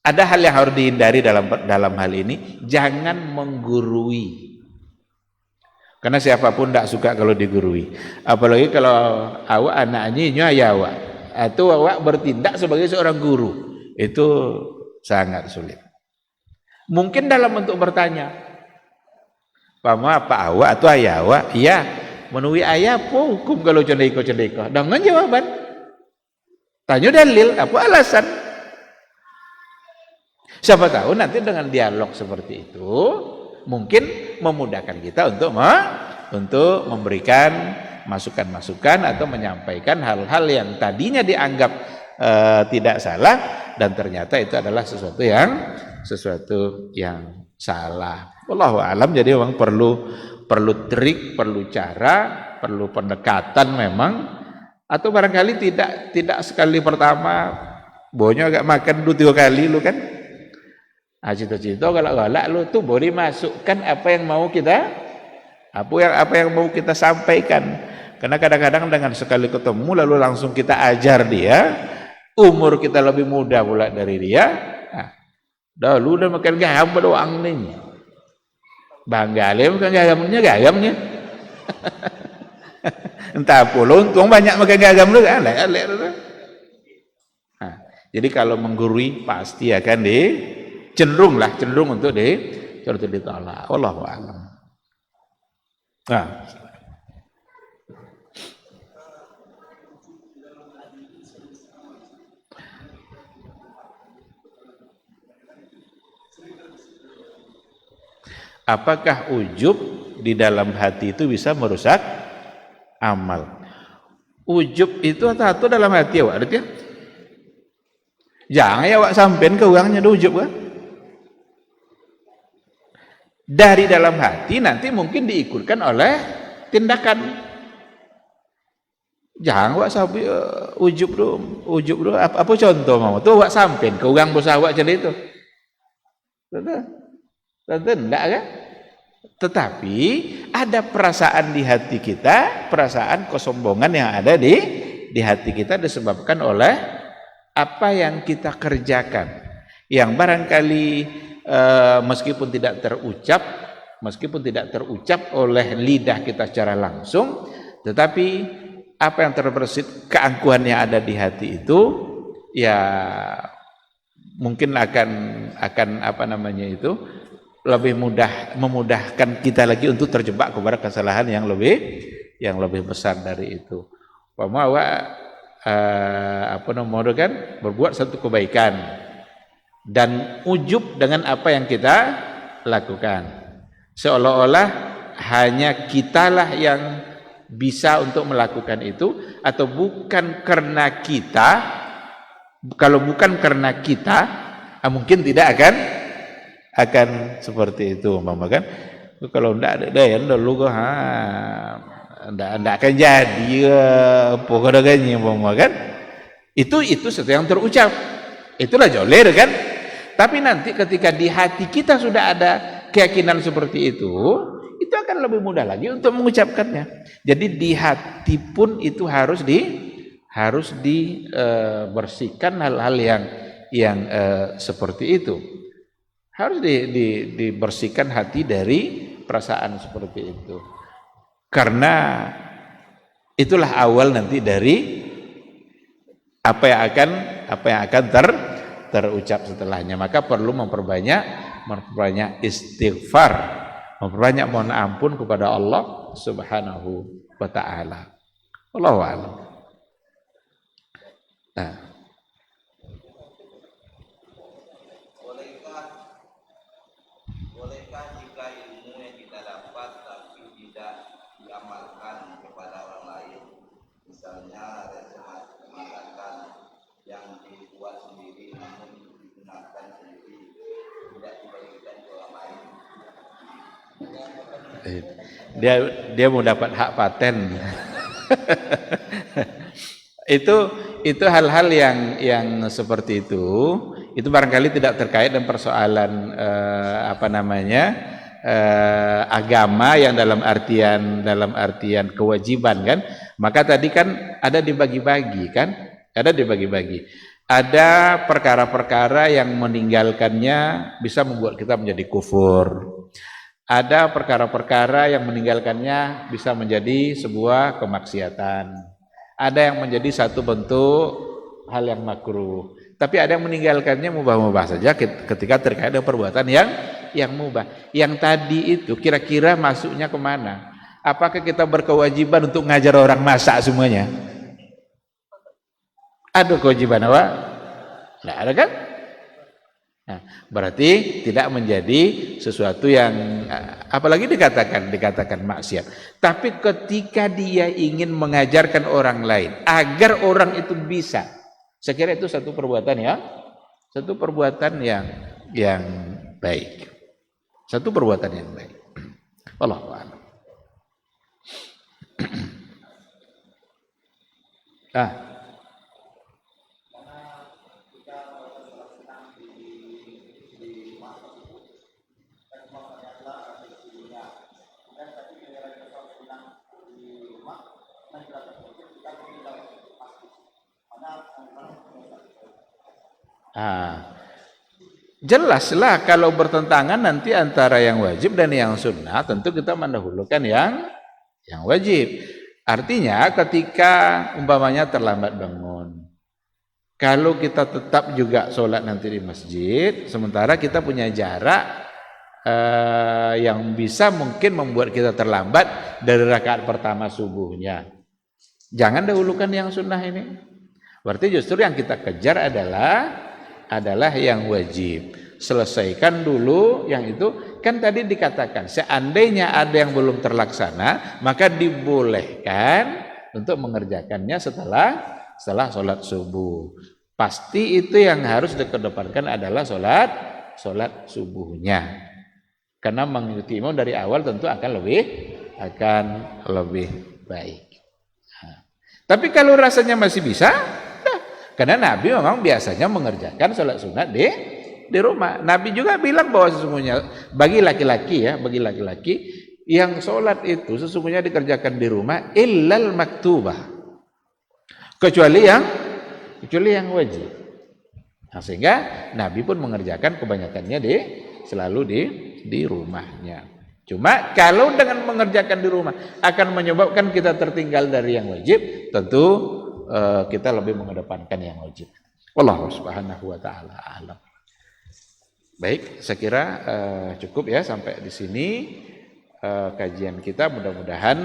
ada hal yang harus dihindari dalam hal ini, jangan menggurui. Karena siapapun tidak suka kalau digurui. Apalagi kalau awak anaknya ya awak, atau awak bertindak sebagai seorang guru, itu sangat sulit. Mungkin dalam bentuk bertanya, pama apa awak atau ayah awak? Iya, menurut ayah apa hukum kalau cendeko-cendeko? Dengan jawaban, tanya dalil, apa alasan? Siapa tahu nanti dengan dialog seperti itu mungkin memudahkan kita untuk memberikan masukan-masukan atau menyampaikan hal-hal yang tadinya dianggap tidak salah dan ternyata itu adalah sesuatu yang salah. Wallahu alam. Jadi memang perlu trik, perlu cara, perlu pendekatan memang, atau barangkali tidak sekali pertama bonya agak makan 2-3 kali lu kan. Cita-cita galak-galak lu tuh boleh masukkan apa yang mau kita sampaikan. Karena kadang-kadang dengan sekali ketemu lalu langsung kita ajar dia, umur kita lebih muda pula dari dia. Dah lu udah makan gaham doang nih. Bangga le makan gagamnya. Entah apa lu untung banyak makan gagam lu kan. Jadi kalau menggurui pasti akan cenderung untuk ditolak. Wallahu a'lam. Apakah ujub di dalam hati itu bisa merusak amal? Ujub itu atau dalam hati awak ada dia? Jangan ya awak sampein ke orangnya ada ujub kan? Dari dalam hati nanti mungkin diikutkan oleh tindakan. Jangan awak sampai ujub dulu. Apa contoh mau? Tuh awak sampein ke orang bos awak jadi itu. Tentu enggak kan? Tetapi ada perasaan di hati kita, perasaan kesombongan yang ada di hati kita disebabkan oleh apa yang kita kerjakan, yang barangkali meskipun tidak terucap oleh lidah kita secara langsung, tetapi apa yang terbersit keangkuhan yang ada di hati itu ya mungkin akan apa namanya itu lebih memudahkan kita lagi untuk terjebak kepada kesalahan yang lebih besar dari itu. Umpama awak berbuat satu kebaikan dan ujub dengan apa yang kita lakukan, seolah-olah hanya kitalah yang bisa untuk melakukan itu, atau bukan karena kita. Kalau bukan karena kita, mungkin tidak akan seperti itu umpama kan. Kalau ndak ada yang dulu ndak akan jadi pokoknya umpama kan. Itu sesuatu yang terucap. Itulah joler kan. Tapi nanti ketika di hati kita sudah ada keyakinan seperti itu akan lebih mudah lagi untuk mengucapkannya. Jadi di hati pun itu harus dibersihkan hal-hal yang seperti itu. Harus dibersihkan hati dari perasaan seperti itu. Karena itulah awal nanti dari apa yang akan terucap setelahnya. Maka perlu memperbanyak istighfar, memperbanyak mohon ampun kepada Allah Subhanahu wa taala. Wallahu a'lam. Bolehkah jika ilmu yang kita dapat tapi tidak diamalkan kepada orang lain, misalnya resep masakan yang dibuat sendiri namun digunakan sendiri, tidak dibagikan ke orang lain? Dia mau dapat hak paten. Itu hal-hal yang seperti itu barangkali tidak terkait dengan persoalan agama yang dalam artian kewajiban kan. Maka tadi kan ada dibagi-bagi kan, ada perkara-perkara yang meninggalkannya bisa membuat kita menjadi kufur, ada perkara-perkara yang meninggalkannya bisa menjadi sebuah kemaksiatan, ada yang menjadi satu bentuk hal yang makruh, tapi ada yang meninggalkannya mubah-mubah saja ketika terkait dengan perbuatan yang mubah. Yang tadi itu kira-kira masuknya kemana? Apakah kita berkewajiban untuk ngajar orang masak semuanya? Ada kewajiban apa? Tidak ada kan? Nah, berarti tidak menjadi sesuatu yang apalagi dikatakan maksiat. Tapi ketika dia ingin mengajarkan orang lain agar orang itu bisa, saya kira itu satu perbuatan yang baik. Satu perbuatan yang baik. Wallahu a'lam. Jelaslah kalau bertentangan nanti antara yang wajib dan yang sunnah, tentu kita mendahulukan yang wajib. Artinya ketika umpamanya terlambat bangun, kalau kita tetap juga sholat nanti di masjid, sementara kita punya jarak yang bisa mungkin membuat kita terlambat dari rakaat pertama subuhnya, jangan dahulukan yang sunnah ini. Berarti justru yang kita kejar adalah yang wajib. Selesaikan dulu yang itu. Kan tadi dikatakan seandainya ada yang belum terlaksana, maka dibolehkan untuk mengerjakannya setelah sholat subuh. Pasti itu yang harus dikedepankan adalah sholat subuhnya. Karena mengikuti imam dari awal tentu akan lebih baik. Tapi kalau rasanya masih bisa, karena Nabi memang biasanya mengerjakan sholat sunat di rumah. Nabi juga bilang bahwa sesungguhnya bagi laki-laki yang sholat itu sesungguhnya dikerjakan di rumah illal maktubah, kecuali yang wajib. Nah, sehingga Nabi pun mengerjakan kebanyakannya selalu di rumahnya. Cuma kalau dengan mengerjakan di rumah akan menyebabkan kita tertinggal dari yang wajib, tentu kita lebih mengedepankan yang wajib. Wallahu subhanahu wa ta'ala a'lam. Baik, saya kira cukup ya sampai di sini kajian kita. Mudah-mudahan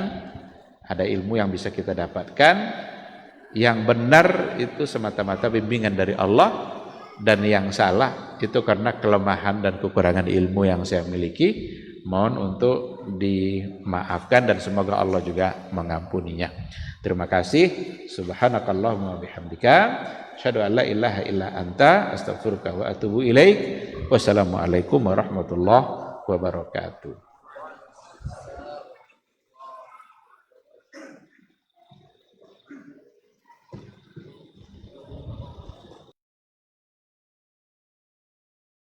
ada ilmu yang bisa kita dapatkan. Yang benar itu semata-mata bimbingan dari Allah, dan yang salah itu karena kelemahan dan kekurangan ilmu yang saya miliki. Mohon untuk dimaafkan dan semoga Allah juga mengampuninya. Terima kasih. Subhanakallahumma bihamdika asyhadu an la ilaha illa anta astaghfiruka wa atubu ilaik. Wassalamualaikum warahmatullahi wabarakatuh.